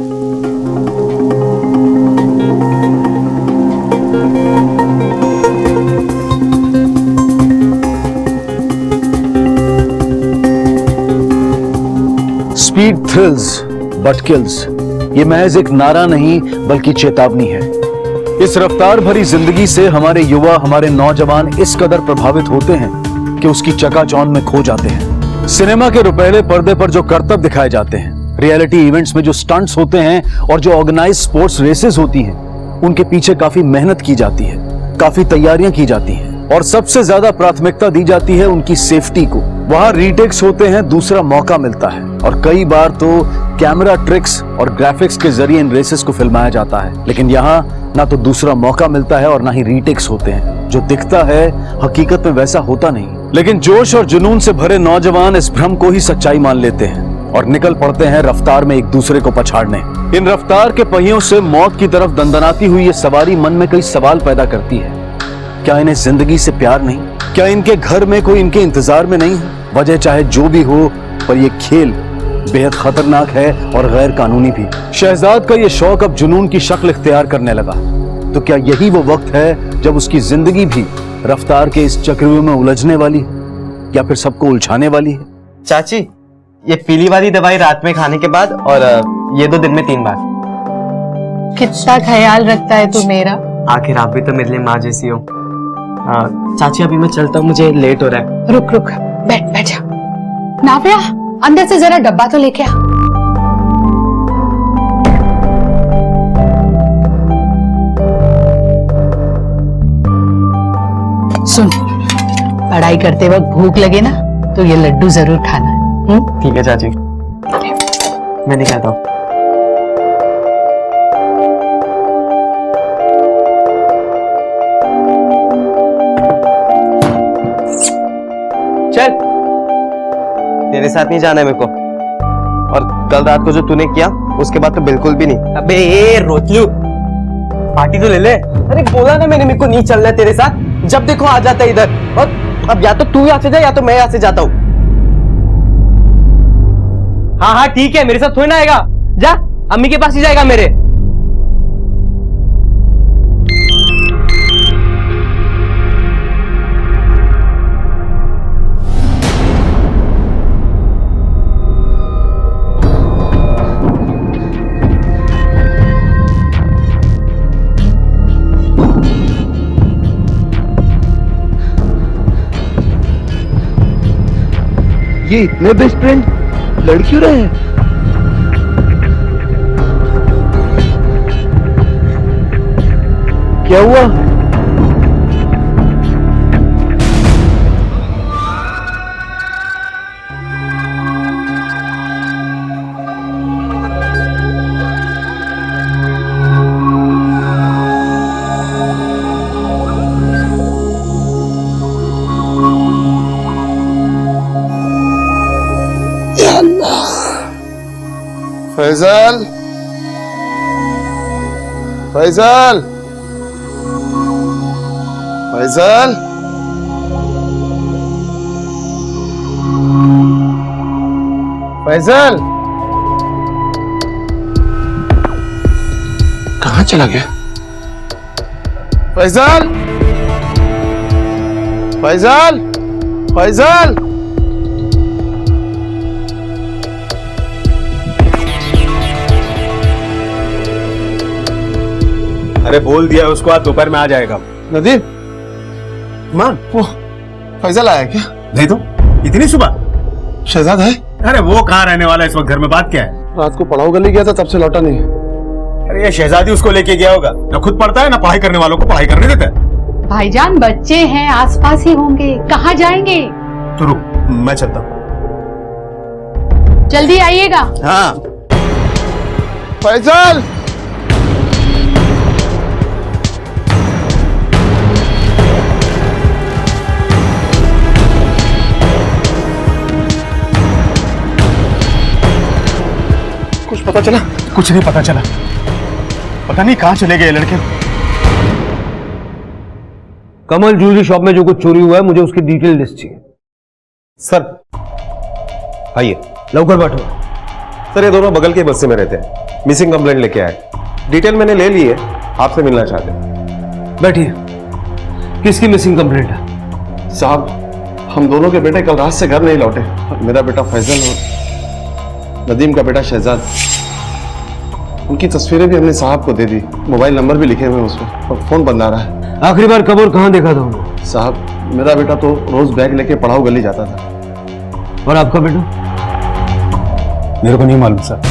स्पीड थ्रिल्स बट किल्स, ये महज एक नारा नहीं बल्कि चेतावनी है। इस रफ्तार भरी जिंदगी से हमारे युवा, हमारे नौजवान इस कदर प्रभावित होते हैं कि उसकी चकाचौंध में खो जाते हैं। सिनेमा के रुपहले पर्दे पर जो करतब दिखाए जाते हैं, रियलिटी इवेंट्स में जो स्टंट्स होते हैं और जो ऑर्गेनाइज स्पोर्ट्स रेसेस होती हैं, उनके पीछे काफी मेहनत की जाती है, काफी तैयारियां की जाती हैं और सबसे ज्यादा प्राथमिकता दी जाती है उनकी सेफ्टी को। वहां रीटेक्स होते हैं, दूसरा मौका मिलता है और कई बार तो कैमरा ट्रिक्स और ग्राफिक्स के जरिए इन रेसेस को फिल्माया जाता है। लेकिन यहाँ ना तो दूसरा मौका मिलता है और ना ही रीटेक्स होते हैं। जो दिखता है हकीकत में वैसा होता नहीं। लेकिन जोश और जुनून से भरे नौजवान इस भ्रम को ही सच्चाई मान लेते हैं और निकल पड़ते हैं रफ्तार में एक दूसरे को पछाड़ने। इन रफ्तार के पहियों से मौत की तरफ दंदनाती हुई ये सवारी मन में कई सवाल पैदा करती है। क्या इन्हें जिंदगी से प्यार नहीं? क्या इनके घर में कोई इनके इंतजार में नहीं है? वजह चाहे जो भी हो, पर यह खेल बेहद खतरनाक है और गैर कानूनी भी। शहजाद का यह शौक अब जुनून की शक्ल इख्तियार करने लगा। तो क्या यही वो वक्त है जब उसकी जिंदगी भी रफ्तार के इस चक्रव्यूह में उलझने वाली है या फिर सबको उलझाने वाली है? चाची, ये पीली वाली दवाई रात में खाने के बाद और ये 2 दिन में 3 बार। कितना ख्याल रखता है तू मेरा। आखिर आप भी तो मेरे लिए माँ जैसी हो। चाची अभी मैं चलता हूँ, मुझे लेट हो रहा है। रुक रुक, बैठ जा। नाव्या, अंदर से जरा डब्बा तो लेके आ। सुन, पढ़ाई करते वक्त भूख लगे ना तो ये लड्डू जरूर खाना। ठीक है चाची, मैं निकलता हूँ। चल, तेरे साथ नहीं जाना है मेरे को। और कल रात को जो तूने किया उसके बाद तो बिल्कुल भी नहीं। अबे ये रोतलू, पार्टी तो ले ले। अरे बोला ना मैंने, मेरे को नहीं चलना है तेरे साथ। जब देखो आ जाता है इधर। और अब या तो तू यहाँ से जा या तो मैं यहाँ से जाता हूँ। हाँ ठीक है, मेरे साथ थोड़ी ना आएगा। जा, अम्मी के पास ही जाएगा मेरे। ये इतने बेस्ट फ्रेंड लड़ क्यों रहे हैं? क्या हुआ? फैजल, फैजल, फैजल, फैजल, कहाँ चला गया? फैजल, फैजल, फैजल। अरे बोल दिया उसको, आज दोपहर में आ जाएगा। नदीम, मां, वो फैजल आया क्या? नहीं तो इतनी सुबह? शहजाद है? अरे वो कहाँ रहने वाला है इस वक्त, घर में? बात क्या है? रात को पढ़ाओ गली गया था, तब से लौटा नहीं। अरे ये शहजादी उसको लेके गया होगा। ना खुद पढ़ता है ना पढ़ाई करने वालों को पढ़ाई करने देता है। भाईजान, बच्चे हैं, आसपास ही होंगे, कहाँ जाएंगे? तो रुक, मैं चलता हूँ। जल्दी आइएगा। हाँ। फैजल, कुछ पता चला? कुछ नहीं पता चला। पता नहीं कहाँ चले गए लड़के। कमल ज्वेलरी शॉप में जो कुछ चोरी हुआ है, मुझे उसकी डिटेल लिस्ट चाहिए। सर आइए, लवकर बैठो। सर ये दोनों बगल के बस्ती में रहते हैं, मिसिंग कंप्लेंट लेके आए। डिटेल मैंने ले ली है, आपसे मिलना चाहते हैं। बैठिए। किसकी मिसिंग कंप्लेंट है? साहब, हम दोनों के बेटे कल रात से घर नहीं लौटे। मेरा बेटा फैजल और नदीम का बेटा शहजाद। उनकी तस्वीरें भी हमने साहब को दे दी, मोबाइल नंबर भी लिखे हुए हैं उसमें, और फोन बंद आ रहा है। आखिरी बार कब और कहाँ देखा था उन्होंने? साहब, मेरा बेटा तो रोज बैग लेके पढ़ाओ गली जाता था। और आपका बेटा? मेरे को नहीं मालूम सर।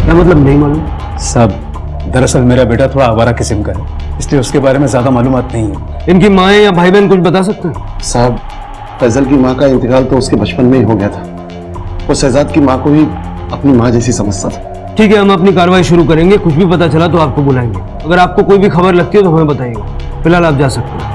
क्या मतलब नहीं मालूम? साहब दरअसल मेरा बेटा थोड़ा आवारा किस्म का है, इसलिए उसके बारे में ज्यादा मालूमात नहीं है। इनकी माँ या भाई बहन कुछ बता सकते हैं? साहब फैजल की माँ का इंतकाल तो उसके बचपन में ही हो गया था। वो शहजाद की माँ को ही अपनी माँ जैसी समझता था। ठीक है, हम अपनी कार्रवाई शुरू करेंगे। कुछ भी पता चला तो आपको बुलाएंगे। अगर आपको कोई भी खबर लगती है तो हमें बताइएगा। फिलहाल आप जा सकते हैं।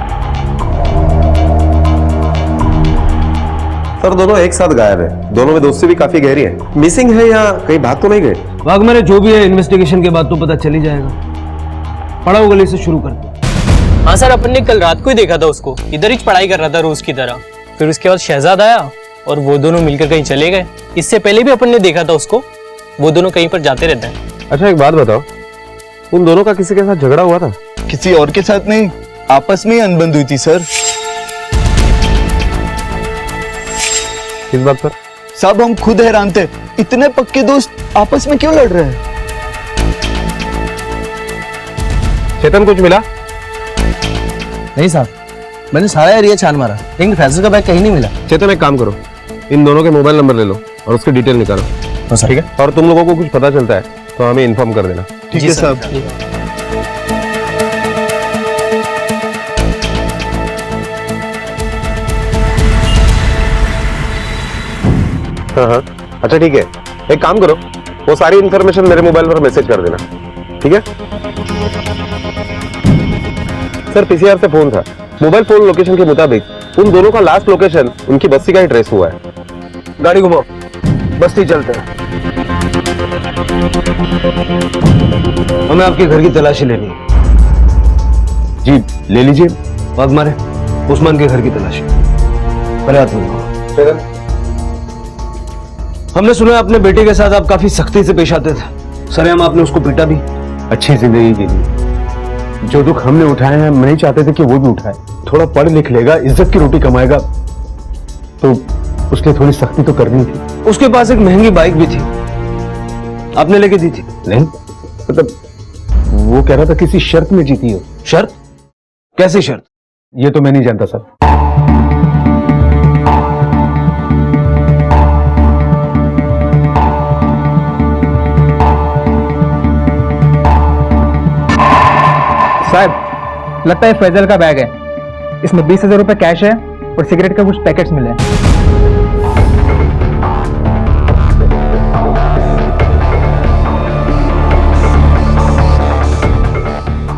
सर दोनों एक साथ गायब है, दोनों में दोस्ती भी काफी गहरी है। मिसिंग है या कहीं भाग तो नहीं गए? भाग मेरे जो भी है, इन्वेस्टिगेशन के बाद तो पता चल ही जाएगा। पड़ाऊ गली से शुरू करते हैं। हाँ सर, अपन ने कल रात को ही देखा था उसको, इधर ही पढ़ाई कर रहा था रोज की तरह। फिर उसके बाद शहजाद आया और वो दोनों मिलकर कहीं चले गए। इससे पहले भी अपन ने देखा था उसको, वो दोनों कहीं पर जाते रहते हैं। अच्छा एक बात बताओ, उन दोनों का किसी के साथ झगड़ा हुआ था? किसी और के साथ नहीं, आपस में ही अनबन हुई थी सर। किस बात पर? साहब हम खुद हैरान थे, इतने पक्के दोस्त आपस में क्यों लड़ रहे हैं? चेतन कुछ मिला? नहीं साहब, मैंने सारा एरिया छान मारा, लेकिन फैजल का बैग कहीं नहीं मिला। चेतन एक काम करो, इन दोनों के मोबाइल नंबर ले लो और उसकी डिटेल निकालो। ठीक है, और तुम लोगों को कुछ पता चलता है तो हमें इन्फॉर्म कर देना। ठीक है साहब। हाँ, अच्छा ठीक है, एक काम करो, वो सारी इन्फॉर्मेशन मेरे मोबाइल पर मैसेज कर देना। ठीक है सर, पीसीआर से फोन था, मोबाइल फोन लोकेशन के मुताबिक उन दोनों का लास्ट लोकेशन उनकी बस्ती का ही ट्रेस हुआ है। गाड़ी घुमाओ, बस्ती चलते हैं। हमें आपके घर की तलाशी लेनी है। जी ले लीजिए। भाग मारे उस्मान के घर की तलाशी। पहले हाथ में। हमने सुना अपने बेटे के साथ आप काफी सख्ती से पेश आते थे। सरेआम आपने उसको पीटा भी। अच्छी जिंदगी के लिए जो दुख हमने उठाए हैं, हम नहीं चाहते थे कि वो भी उठाए। थोड़ा पढ़ लिख लेगा, इज्जत की रोटी कमाएगा, तो उसके थोड़ी सख्ती तो करनी थी। उसके पास एक महंगी बाइक भी थी, आपने लेके दी थी? नहीं, मतलब वो कह रहा था किसी शर्त में जीती हो। शर्त? कैसी शर्त? ये तो मैं नहीं जानता सर। साहब लगता है फैजल का बैग है, इसमें 20,000 रुपए कैश है और सिगरेट का कुछ पैकेट्स मिले हैं।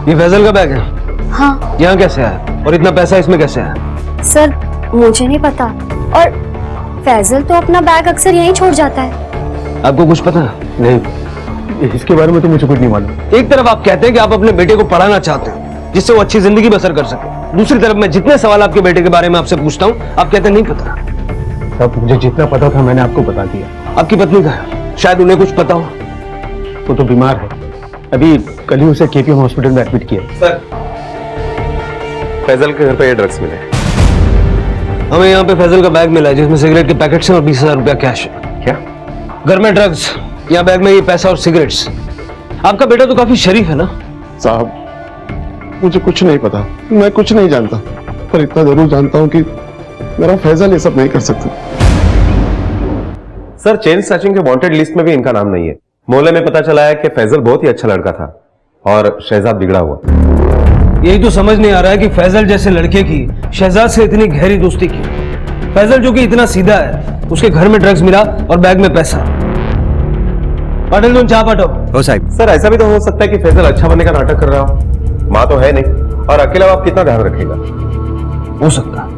ये फैजल का बैग है? हाँ। यहाँ कैसे आया और इतना पैसा इसमें कैसे आया? सर मुझे नहीं पता, और फैजल तो अपना बैग अक्सर यहीं छोड़ जाता है। आपको कुछ पता? नहीं, इसके बारे में तो मुझे कुछ नहीं मालूम। एक तरफ आप कहते हैं कि आप अपने बेटे को पढ़ाना चाहते हैं जिससे वो अच्छी जिंदगी बसर कर सके, दूसरी तरफ मैं जितने सवाल आपके बेटे के बारे में आपसे पूछता हूँ आप कहते हैं नहीं पता। तब मुझे जितना पता था मैंने आपको बता दिया। आपकी पत्नी का शायद उन्हें कुछ पता हो। वो तो बीमार है, अभी कल ही उसे केपीएम हॉस्पिटल में एडमिट किया। सर फैजल के घर पे ये ड्रग्स मिले। हमें यहाँ पे फैजल का बैग मिला है जिसमें सिगरेट के पैकेट्स हैं और 20,000 रुपया कैश है। क्या? घर में ड्रग्स, यहाँ बैग में ये पैसा और सिगरेट्स। आपका बेटा तो काफी शरीफ है ना? साहब मुझे कुछ नहीं पता, मैं कुछ नहीं जानता, पर इतना जरूर जानता हूँ कि मेरा फैजल ये सब नहीं कर सकता। सर चेन स्नैचिंग के वांटेड लिस्ट में भी इनका नाम नहीं है। मोहल्ले में पता चला है कि फैजल बहुत ही अच्छा लड़का था और शहजाद बिगड़ा हुआ। यही तो समझ नहीं आ रहा है कि फैजल जैसे लड़के की शहजाद से इतनी गहरी दोस्ती की। फैजल जो कि इतना सीधा है, उसके घर में ड्रग्स मिला और बैग में पैसा। पाटिल तुम चाह पाटो। हो साहब। सर ऐसा भी तो हो सकता है कि फैजल अच्छा बनने का नाटक कर रहा हो, माँ तो है नहीं और अकेला बाप कितना ध्यान रखेगा। हो सकता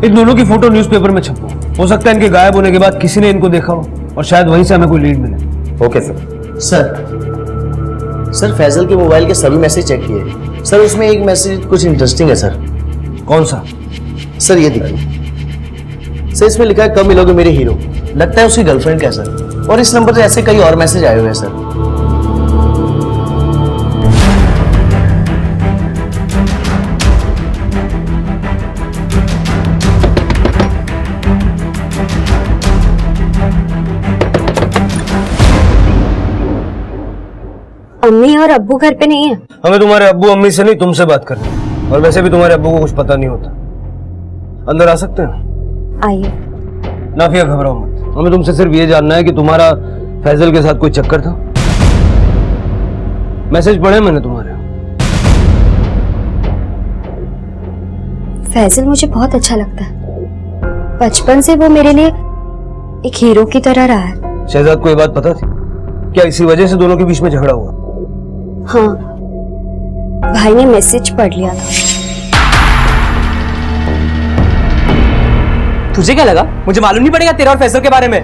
इन दोनों की फोटो न्यूज़पेपर में छपो, हो सकता है इनके गायब होने के बाद किसी ने इनको देखा हो और शायद वहीं से हमें कोई लीड मिले। Okay sir. सर फैजल के मोबाइल के सभी मैसेज चेक किए सर, उसमें एक मैसेज कुछ इंटरेस्टिंग है सर। कौन सा? सर ये देखिए सर, इसमें लिखा है कब मिलोगे मेरे हीरो। लगता है उसकी गर्लफ्रेंड का है सर, और इस नंबर से ऐसे कई और मैसेज आए हुए हैं सर। अम्मी और अब्बू घर पे नहीं है। हमें तुम्हारे अब्बू अम्मी से नहीं तुमसे बात करनी, और वैसे भी तुम्हारे अब्बू को कुछ पता नहीं होता। अंदर आ सकते हैं? आइए। नाफिया घबराओ मत, हमें तुमसे सिर्फ ये जानना है कि तुम्हारा फैजल के साथ कोई चक्कर था? मैसेज पढ़े मैंने तुम्हारे। फैजल मुझे बहुत अच्छा लगता है। बचपन से वो मेरे लिए एक हीरो की तरह रहा है। शहजाद को ये बात पता थी? क्या इसी वजह से दोनों के बीच में झगड़ा हुआ? हाँ, भाई ने मैसेज पढ़ लिया था। तुझे क्या लगा मुझे मालूम नहीं पड़ेगा तेरा और फैसल के बारे में?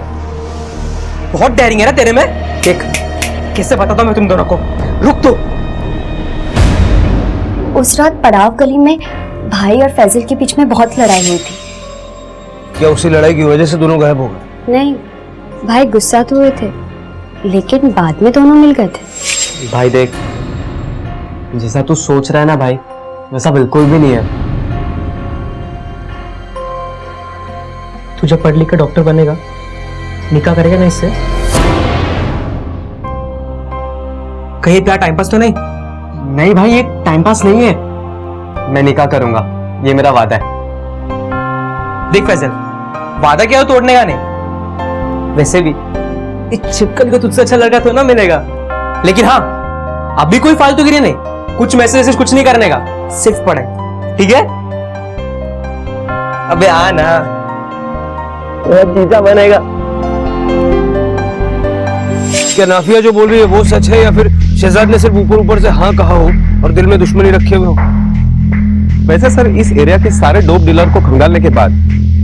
बहुत डेयरिंग है ना तेरे में। देख कैसे बताता मैं तुम दोनों को। रुक तो। उस रात पड़ाव गली में भाई और फैजल के बीच में बहुत लड़ाई हुई थी। क्या उसी लड़ाई की वजह से दोनों गायब हो गए? नहीं, भाई गुस्सा तो हुए थे, लेकिन बाद में दोनों मिल गए थे। भाई देख, जैसा तू सोच रहा है ना भाई, वैसा बिल्कुल भी नहीं है। तू जब पढ़ लिख कर डॉक्टर बनेगा, निकाह करेगा ना इससे? कहीं प्यार टाइम पास तो नहीं? नहीं भाई, ये टाइम पास नहीं है। मैं निकाह करूंगा, ये मेरा वादा है। देख फैजल, वादा क्या हो तोड़ने का नहीं। वैसे भी इस छिपकली को तुझसे अच्छा लड़का तो ना मिलेगा। लेकिन हाँ, अभी कोई फालतूगिरी नहीं, कुछ मैसेज कुछ नहीं करने का, सिर्फ पढ़े, ठीक है? अबे आ ना, जीजा बनेगा। क्या नाफिया जो बोल रही है वो सच है, या फिर शहजाद ने सिर्फ ऊपर ऊपर से हाँ कहा हो और दिल में दुश्मनी रखे हुए हो? वैसे सर, इस एरिया के सारे डोप डीलर को खंगालने के बाद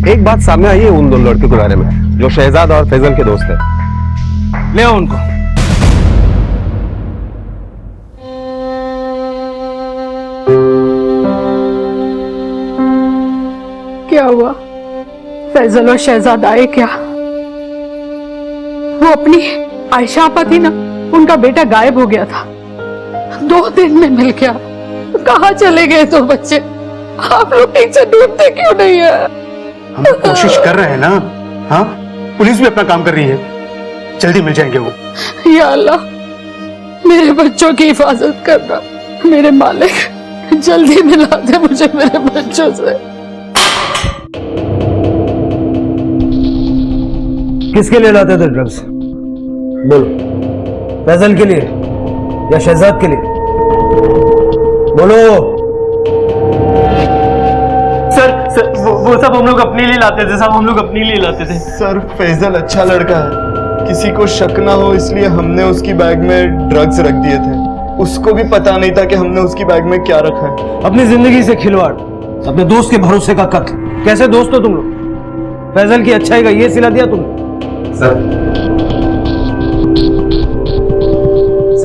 एक बात सामने आई है उन दोनों लड़कों के बारे में, जो शहजाद और फैजल के दोस्त हैं। ले आओ उनको। क्या हुआ? फैजल और शहजाद आए क्या? वो अपनी आयशा आपा थी ना, उनका बेटा गायब हो गया था, 2 दिन में मिल गया। कहाँ चले गए तो बच्चे? आप लोग ठीक से ढूंढते क्यों नहीं है? हम कोशिश कर रहे हैं ना। हाँ, पुलिस भी अपना काम कर रही है, जल्दी मिल जाएंगे वो। या अल्लाह, मेरे बच्चों की हिफाजत करना। मेरे मालिक, जल्दी मिला दे मुझे मेरे बच्चों से। किसके लिए लाते थे ड्रग्स? बोलो, फैजल के लिए या शहजाद के लिए? बोलो। सर वो सब हम लोग अपने लिए लाते थे, सब हम लोग अपने लिए लाते थे। सर, फैजल अच्छा लड़का है, किसी को शक ना हो इसलिए हमने उसकी बैग में ड्रग्स रख दिए थे। उसको भी पता नहीं था कि हमने उसकी बैग में क्या रखा है। अपनी जिंदगी से खिलवाड़, अपने दोस्त के भरोसे का कत्ल। कैसे दोस्त हो तुम लोग? फैजल की अच्छाई का ये सिला दिया तुमने। सर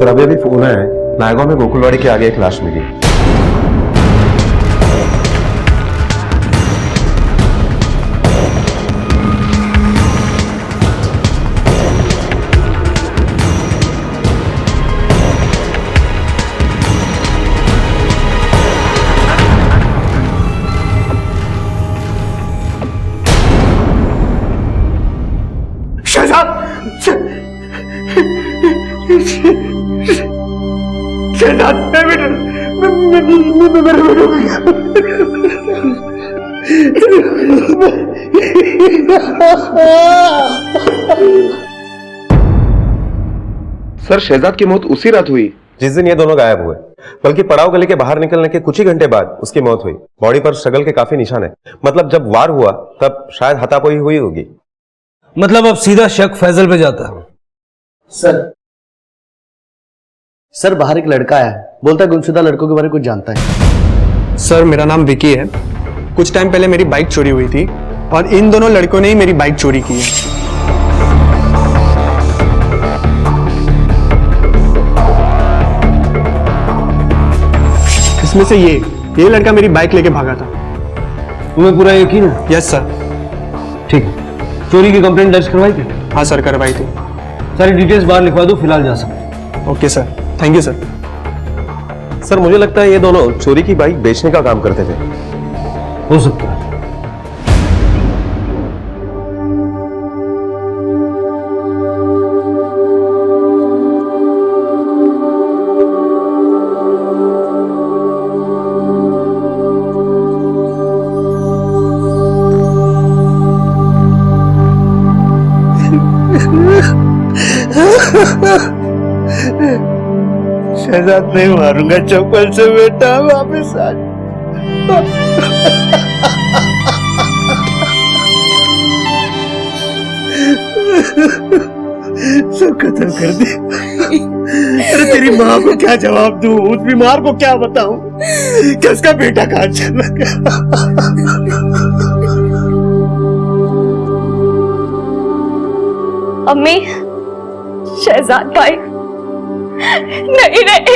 अभी फोन है, नायगांव में गोकुलवाड़ी के आगे एक लाश मिली। सर, शहजाद की मौत उसी रात हुई जिस दिन ये दोनों गायब हुए, बल्कि पड़ाव गली के बाहर निकलने के कुछ ही घंटे बाद उसकी मौत हुई। बॉडी पर स्ट्रगल के काफी निशान है, मतलब जब वार हुआ तब शायद हाथापाई हुई होगी। मतलब अब सीधा शक फैजल पे जाता है। सर बाहर एक लड़का आया है, बोलता है गुमशुदा लड़कों के बारे में कुछ जानता है। सर मेरा नाम विकी है। कुछ टाइम पहले मेरी बाइक चोरी हुई थी और इन दोनों लड़कों ने ही मेरी बाइक चोरी की है। इसमें से ये लड़का मेरी बाइक लेके भागा था। तुम्हें पूरा यकीन है? Yes sir. ठीक है, चोरी की कंप्लेंट दर्ज करवाई थी? हाँ सर, करवाई थी। सारी डिटेल्स बाहर लिखवा दो, फिलहाल जा सकते। Okay sir, thank you sir. Sir मुझे लगता है ये दोनों चोरी की बाइक बेचने का काम करते थे। हो सकता है। शहजाद नहीं मारूंगा चप्पल से बेटा, वापस आ। सब खत्म कर दी। अरे तेरी माँ को क्या जवाब दूं, उस बीमार को क्या बताऊं कि उसका बेटा कहाँ चला गया। अम्मी, शहजाद भाई नहीं रहे।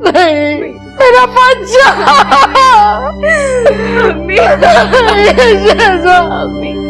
नहीं, मेरा बच्चा। अम्मी, शहजाद। अम्मी।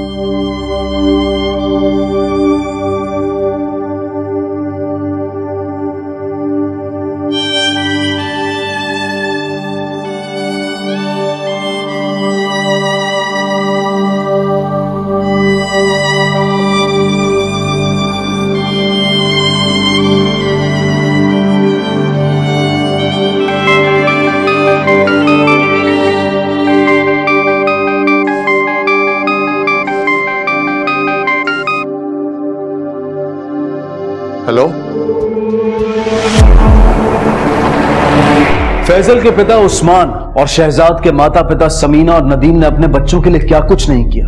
हेलो, फैजल के पिता उस्मान और शहजाद के माता पिता समीना और नदीम ने अपने बच्चों के लिए क्या कुछ नहीं किया,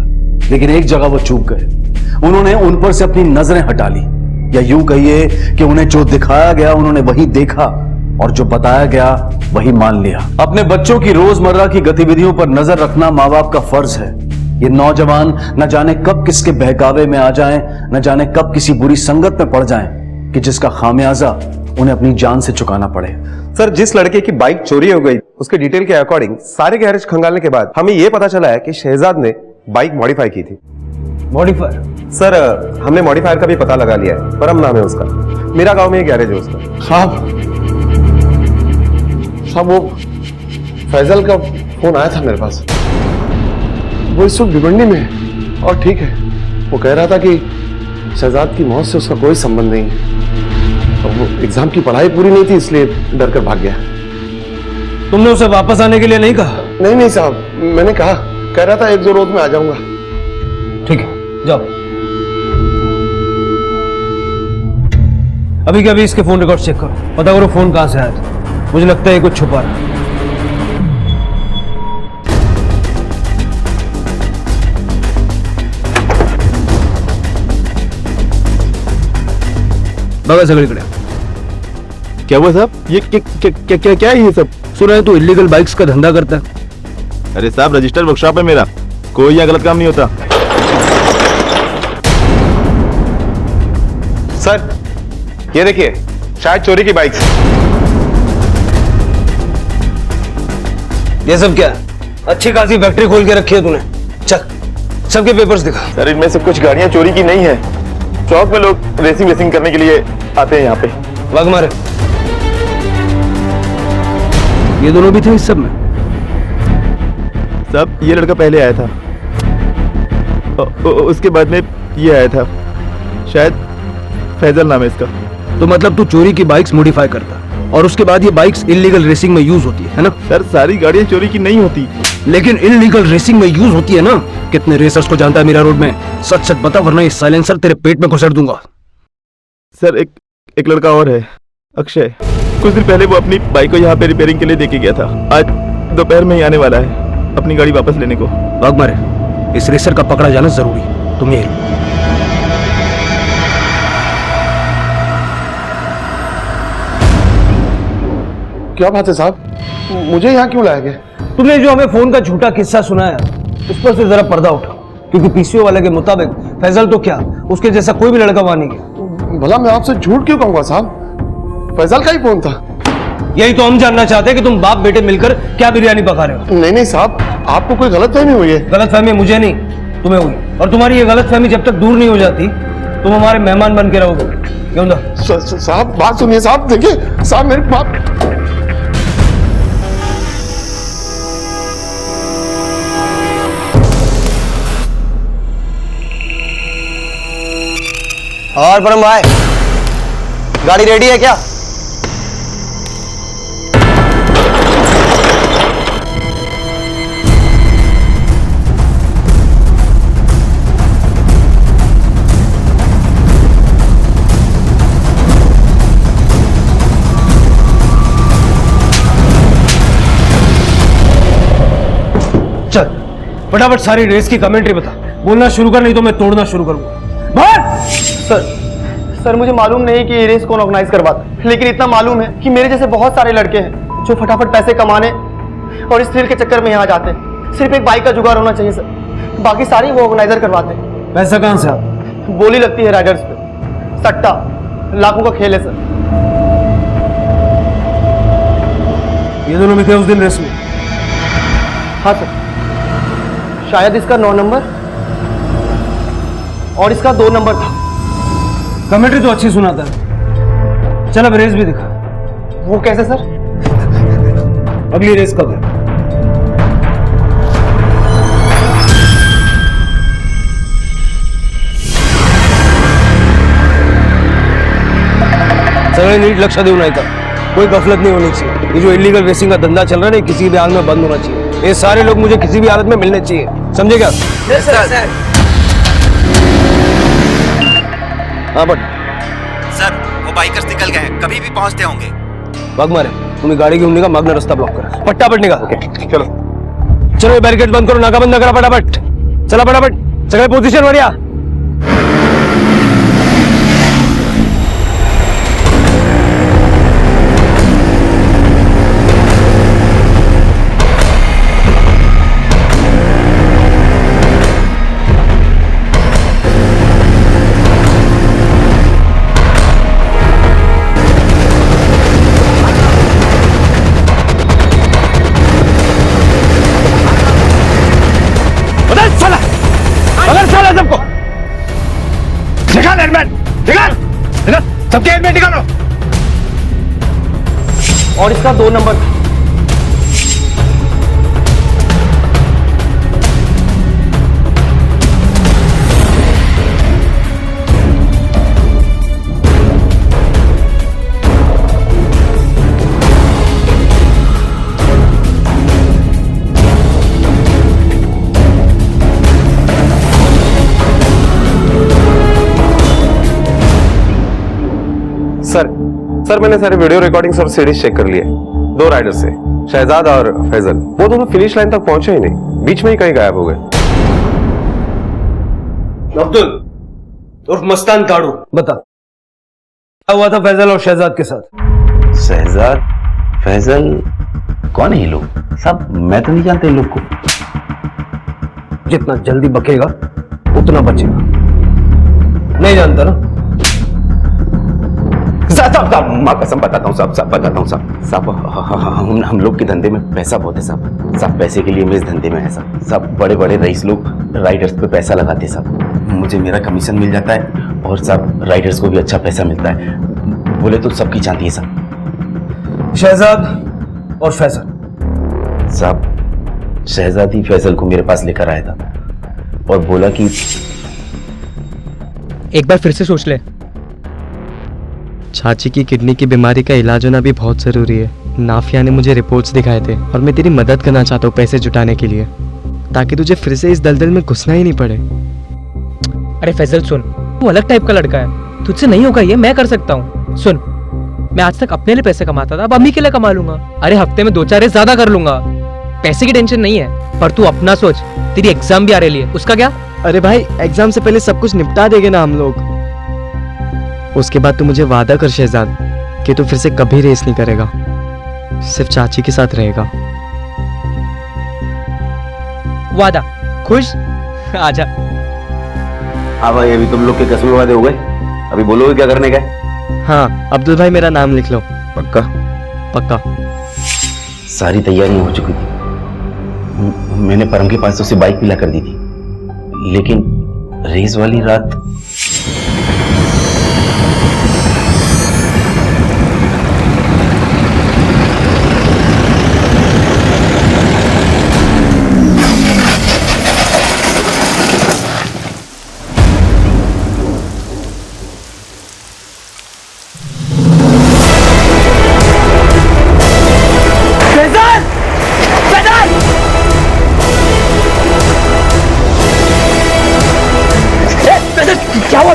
लेकिन एक जगह वो चूक गए। उन्होंने उन पर से अपनी नजरें हटा ली, या यूं कहिए कि उन्हें जो दिखाया गया उन्होंने वही देखा और जो बताया गया वही मान लिया। अपने बच्चों की रोजमर्रा की गतिविधियों पर नजर रखना माँ बाप का फर्ज है। ये नौजवान न जाने कब किसके बहकावे में आ जाएं, न जाने कब किसी बुरी संगत में पड़ जाएं कि जिसका खामियाजा उन्हें अपनी जान से चुकाना पड़े। सर, जिस लड़के की बाइक चोरी हो गई उसके डिटेल के अकॉर्डिंग सारे गैरेज खंगालने के बाद हमें यह पता चला है कि शहजाद ने बाइक मॉडिफाई की थी। मॉडिफायर? सर, हमने मॉडिफायर का भी पता लगा लिया है, परम नाम है उसका। मेरा गांव में एक गैरेज है उसका। साहब वो फैजल का फोन आया था मेरे पास। वो इस वक्त भिवंडी में है और ठीक है। वो कह रहा था कि शहजाद की मौत से उसका कोई संबंध नहीं है। वो एग्जाम की पढ़ाई पूरी नहीं थी इसलिए डर कर भाग गया। तुमने उसे वापस आने के लिए नहीं कहा? नहीं साहब, मैंने कहा, कह रहा था 1-2 रोज में आ जाऊंगा। ठीक है, जाओ। अभी के अभी इसके फोन रिकॉर्ड चेक करो, पता करो फोन कहां से आया था। मुझे लगता है कुछ छुपा रहा है। बघा सगळीकडे। क्या हुआ साहब? ये क्या है ये सब? सुना है तू इलीगल बाइक्स का धंधा करता है? अरे साहब, रजिस्टर्ड वर्कशॉप है मेरा, कोई यहाँ गलत काम नहीं होता। सर, ये देखिए, शायद चोरी की बाइक। ये सब क्या है? अच्छी खासी फैक्ट्री खोल के रखी है तूने। चल, सबके पेपर्स दिखा। सर, इनमें से कुछ गाड़ियां चोरी की नहीं है। चौक में लोग रेसिंग करने के लिए आते हैं यहाँ पे। वग मारे। ये दोनों भी थे इस सब में? साहब, ये लड़का पहले आया था, उसके बाद में ये आया था, शायद फैजल नाम है इसका। तो मतलब तू चोरी की बाइक्स मॉडिफाई करता और उसके बाद ये बाइक्स इलीगल रेसिंग में यूज होती है ना? सर, सारी गाड़ियां चोरी की नहीं होती, लेकिन इलीगल रेसिंग में यूज होती है ना। कितने रेसर्स को जानता है मेरा रोड में? सच सच बता, वरना ये साइलेंसर तेरे पेट में घुसेड़ दूंगा। सर, एक लड़का और है, अक्षय। कुछ दिन पहले वो अपनी बाइक को यहाँ पे रिपेयरिंग के लिए देके गया था। आज दोपहर में ही आने वाला है अपनी गाड़ी वापस लेने को। भाग मारे, इस रेसर का पकड़ा जाना जरूरी। तुम यही क्या बात है साहब, मुझे यहाँ क्यों लाया गया? तुमने जो हमें फोन का झूठा किस्सा सुनाया उस पर से जरा पर्दा उठा, क्योंकि पीसीओ वाले के मुताबिक फैजल तो क्या, उसके जैसा कोई भी लड़का वहां नहीं गया। भला मैं आपसे झूठ क्यों कहूंगा साहब? फैजल का ही फोन था। यही तो हम जानना चाहते हैं कि तुम बाप बेटे मिलकर क्या बिरयानी पका रहे हो। नहीं साहब, आपको कोई गलतफहमी हुई है। गलतफहमी मुझे नहीं, तुम्हें हुई। और तुम्हारी ये गलतफहमी जब तक दूर नहीं हो जाती तुम हमारे मेहमान बन के रहोगे। क्यों? साहब बात सुनिए साहब, देखिए साहब, मेरे बाप। और परम भाई, गाड़ी रेडी है क्या? चल फटाफट सारी रेस की कमेंट्री बता, बोलना शुरू कर नहीं तो मैं तोड़ना शुरू करूंगा। बोल। सर मुझे मालूम नहीं कि ये रेस कौन ऑर्गेनाइज करवाता, लेकिन इतना मालूम है कि मेरे जैसे बहुत सारे लड़के हैं जो फटाफट पैसे कमाने और इस थ्रिल के चक्कर में यहाँ जाते हैं। सिर्फ एक बाइक का जुगाड़ होना चाहिए सर, बाकी सारी वो ऑर्गेनाइजर करवाते हैं। पैसा कहाँ से आता? बोली लगती है राइडर्स पे, सट्टा, लाखों का खेल है सर। ये दोनों भी थे उस दिन रेस में? हाँ सर, शायद इसका 9 नंबर और इसका 2 नंबर था। कमेंट्री तो अच्छी सुनाता है, चल अब रेस भी दिखा। वो कैसे सर? अगली रेस कब है? सगळे नीट लक्ष देऊ नाही का, कोई गफलत नहीं होनी चाहिए। ये जो इलीगल रेसिंग का धंधा चल रहा है ना, किसी भी हाल में बंद होना चाहिए। ये सारे लोग मुझे किसी भी हालत में मिलने चाहिए, समझे क्या? Yes sir. हाँ बट सर वो बाइकर्स निकल गए हैं, कभी भी पहुंचते होंगे। भाग मारे, तुम्हें गाड़ी घेऊन निघा, मागना रास्ता ब्लॉक करा, पट्टापट निघा। चलो चलो बैरिकेड बंद करो, नाका बंद करा फटाफट, चला फटाफट, सगळे पोझिशन वर या। सबको निकाल हेलमेट, निकाल सबके हेलमेट निकालो। और इसका 2 नंबर था। सर मैंने सारे वीडियो रिकॉर्डिंग्स और सीडीज चेक कर लिए, 2 राइडर्स से, शहजाद और फैजल, वो दोनों फिनिश लाइन तक पहुंचे ही नहीं, बीच में ही कहीं गायब हो गए। अब्दुल उर्फ मस्तान ताड़ू, बता क्या हुआ था फैजल और शहजाद के साथ? शहजाद, फैजल, कौन है ये लोग? साहब मैं तो नहीं जानता इन लोग को। जितना जल्दी बकेगा उतना बचेगा। नहीं जानता ना? साहब माँ कसम बताता हूँ साहब बताता हूँ साहब हम लोग के धंधे में पैसा बहुत है साहब पैसे के लिए हम इस धंधे में है साहब बड़े बड़े रईस लोग राइडर्स पे पैसा लगाते साहब, मुझे मेरा कमीशन मिल जाता है और साहब राइडर्स को भी अच्छा पैसा मिलता है, बोले तो सबकी चाहती है साहब। शहजाद और फैजल? साहब शहजाद ही फैजल को मेरे पास लेकर आया था और बोला कि एक बार फिर से सोच ले, चाची की किडनी की बीमारी का इलाज होना भी बहुत ज़रूरी है। नाफिया ने मुझे रिपोर्ट्स दिखाए थे और मैं तेरी मदद करना चाहता हूँ पैसे जुटाने के लिए, ताकि तुझे फिर से इस दलदल में घुसना ही नहीं पड़े। अरे फैजल सुन, तू अलग टाइप का लड़का है, तुझसे नहीं होगा ये, मैं कर सकता हूँ। सुन, मैं आज तक अपने लिए पैसे कमाता था, अब अम्मी के लिए कमा लूंगा। अरे हफ्ते में 2-4 रेस ज्यादा कर लूंगा, पैसे की टेंशन नहीं है। पर तू अपना सोच, तेरी एग्जाम भी आ रही है, उसका क्या? अरे भाई एग्जाम से पहले सब कुछ निपटा देंगे ना हम लोग। उसके बाद तू मुझे वादा कर शहजाद कि तू फिर से कभी रेस नहीं करेगा, सिर्फ चाची के साथ रहेगा। वादा? खुश? आजा। हाँ भाई अभी तुम लोग के कसम वादे हो गए, अभी बोलोगे क्या करने का? हाँ अब्दुल भाई मेरा नाम लिख लो। पक्का? पक्का। सारी तैयारी हो चुकी थी, मैंने परम के पास उसे बाइक पिला कर दी थी, लेकिन रेस वाली रात क्या हुआ?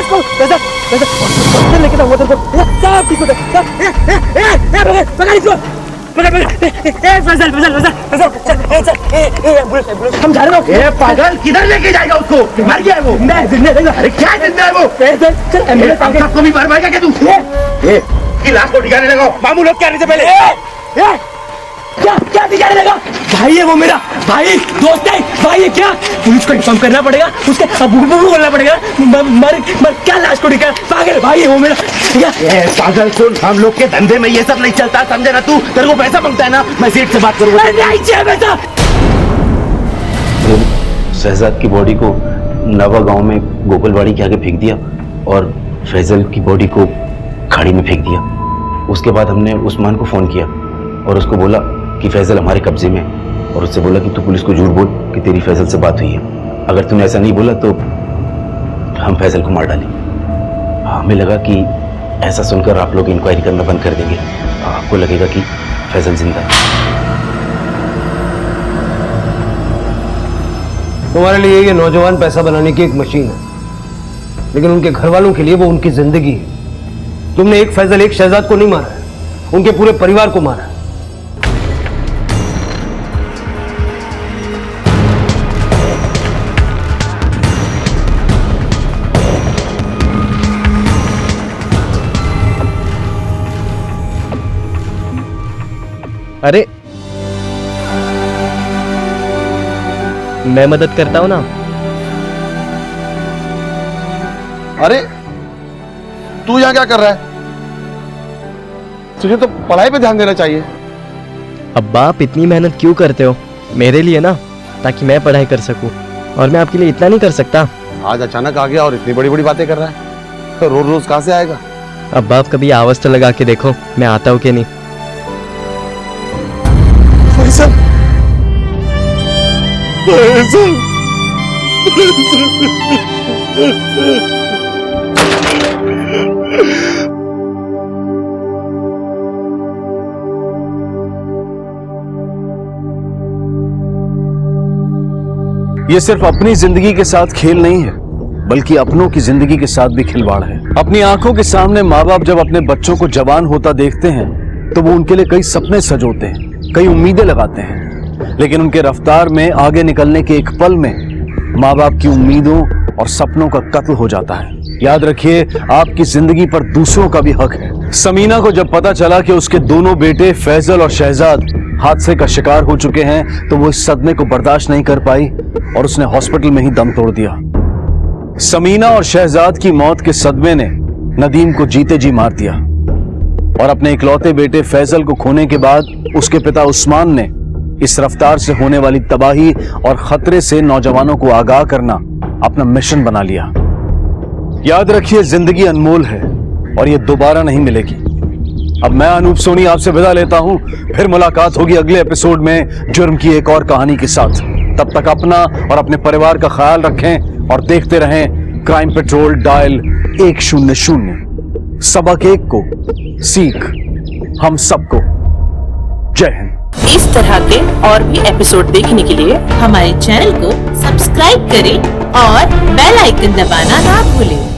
इसको फैजल फैजल लेके जाऊंगा तेरे को सब ठीक हो जाएगा पकड़ इसको फैजल फैजल फैजल चल एम्बुलेंस हम जा रहे हो ए पागल किधर लेके जाएगा उसको मर गया है वो मैं जिंदा रहेगा अरे क्या जिंदा है वो फैजल चल एम्बुलेंस आके सबको भी मार पाएगा क्या तू ए की लाश को ठिकाने लगाओ मामू लोग क्या से पहले क्या दिखाने लगा भाई है वो मेरा भाई दोस्त है भाई है क्या पुलिस को इन्फॉर्म करना पड़ेगा उसके अबू को बोलना पड़ेगा मर क्या लाश को दिखा पागल भाई है वो मेरा पागल सुन हम लोग के धंधे में ये सब नहीं चलता समझे ना तू तेरे को पैसा मांगता है ना मैं सेठ से बात करूंगा नहीं चाहिए पैसा शहजाद की बॉडी को नवा गांव में गोकुलवाड़ी के आगे फेंक दिया और फैजल की बॉडी को खाड़ी में फेंक दिया। उसके बाद हमने उस्मान को फोन किया और उसको बोला कि फैजल हमारे कब्जे में है और उससे बोला कि तू पुलिस को झूठ बोल कि तेरी फैजल से बात हुई है। अगर तूने ऐसा नहीं बोला तो हम फैजल को मार डालेंगे। हमें लगा कि ऐसा सुनकर आप लोग इंक्वायरी करना बंद कर देंगे, आपको लगेगा कि फैजल जिंदा है। तुम्हारे लिए ये नौजवान पैसा बनाने की एक मशीन है, लेकिन उनके घर वालों के लिए वो उनकी जिंदगी है। तुमने एक फैजल एक शहजाद को नहीं मारा है, उनके पूरे परिवार को मारा है। अरे मैं मदद करता हूं ना। अरे तू यहाँ क्या कर रहा है? तुझे तो पढ़ाई पे ध्यान देना चाहिए। अब्बा आप इतनी मेहनत क्यों करते हो? मेरे लिए ना, ताकि मैं पढ़ाई कर सकूं, और मैं आपके लिए इतना नहीं कर सकता। आज अचानक आ गया और इतनी बड़ी बड़ी बातें कर रहा है, तो रोज रोज कहां से आएगा? अब्बा आप कभी आवाज तो लगा के देखो मैं आता हूं कि नहीं। फैजल, फैजल, ये सिर्फ अपनी जिंदगी के साथ खेल नहीं है, बल्कि अपनों की जिंदगी के साथ भी खिलवाड़ है। अपनी आंखों के सामने माँ बाप जब अपने बच्चों को जवान होता देखते हैं तो वो उनके लिए कई सपने सजोते हैं, कई उम्मीदें लगाते हैं, लेकिन उनके रफ्तार में आगे निकलने के एक पल में माँ बाप की उम्मीदों और सपनों का कत्ल हो जाता है। याद रखिए, आपकी जिंदगी पर दूसरों का भी हक है। समीना को जब पता चला कि उसके दोनों बेटे फैजल और शहजाद हादसे का शिकार हो चुके हैं तो वो इस सदमे को बर्दाश्त नहीं कर पाई और उसने हॉस्पिटल में ही दम तोड़ दिया। समीना और शहजाद की मौत के सदमे ने नदीम को जीते जी मार दिया और अपने इकलौते बेटे फैजल को खोने के बाद उसके पिता उस्मान ने इस रफ्तार से होने वाली तबाही और खतरे से नौजवानों को आगाह करना अपना मिशन बना लिया। याद रखिए, जिंदगी अनमोल है और ये दोबारा नहीं मिलेगी। अब मैं अनूप सोनी आपसे विदा लेता हूं, फिर मुलाकात होगी अगले एपिसोड में जुर्म की एक और कहानी के साथ। तब तक अपना और अपने परिवार का ख्याल रखें और देखते रहें क्राइम पेट्रोल डायल 100। सबक एक को सीख हम सबको। जय हिंद। इस तरह के और भी एपिसोड देखने के लिए हमारे चैनल को सब्सक्राइब करें और बेल आइकन दबाना ना भूलें।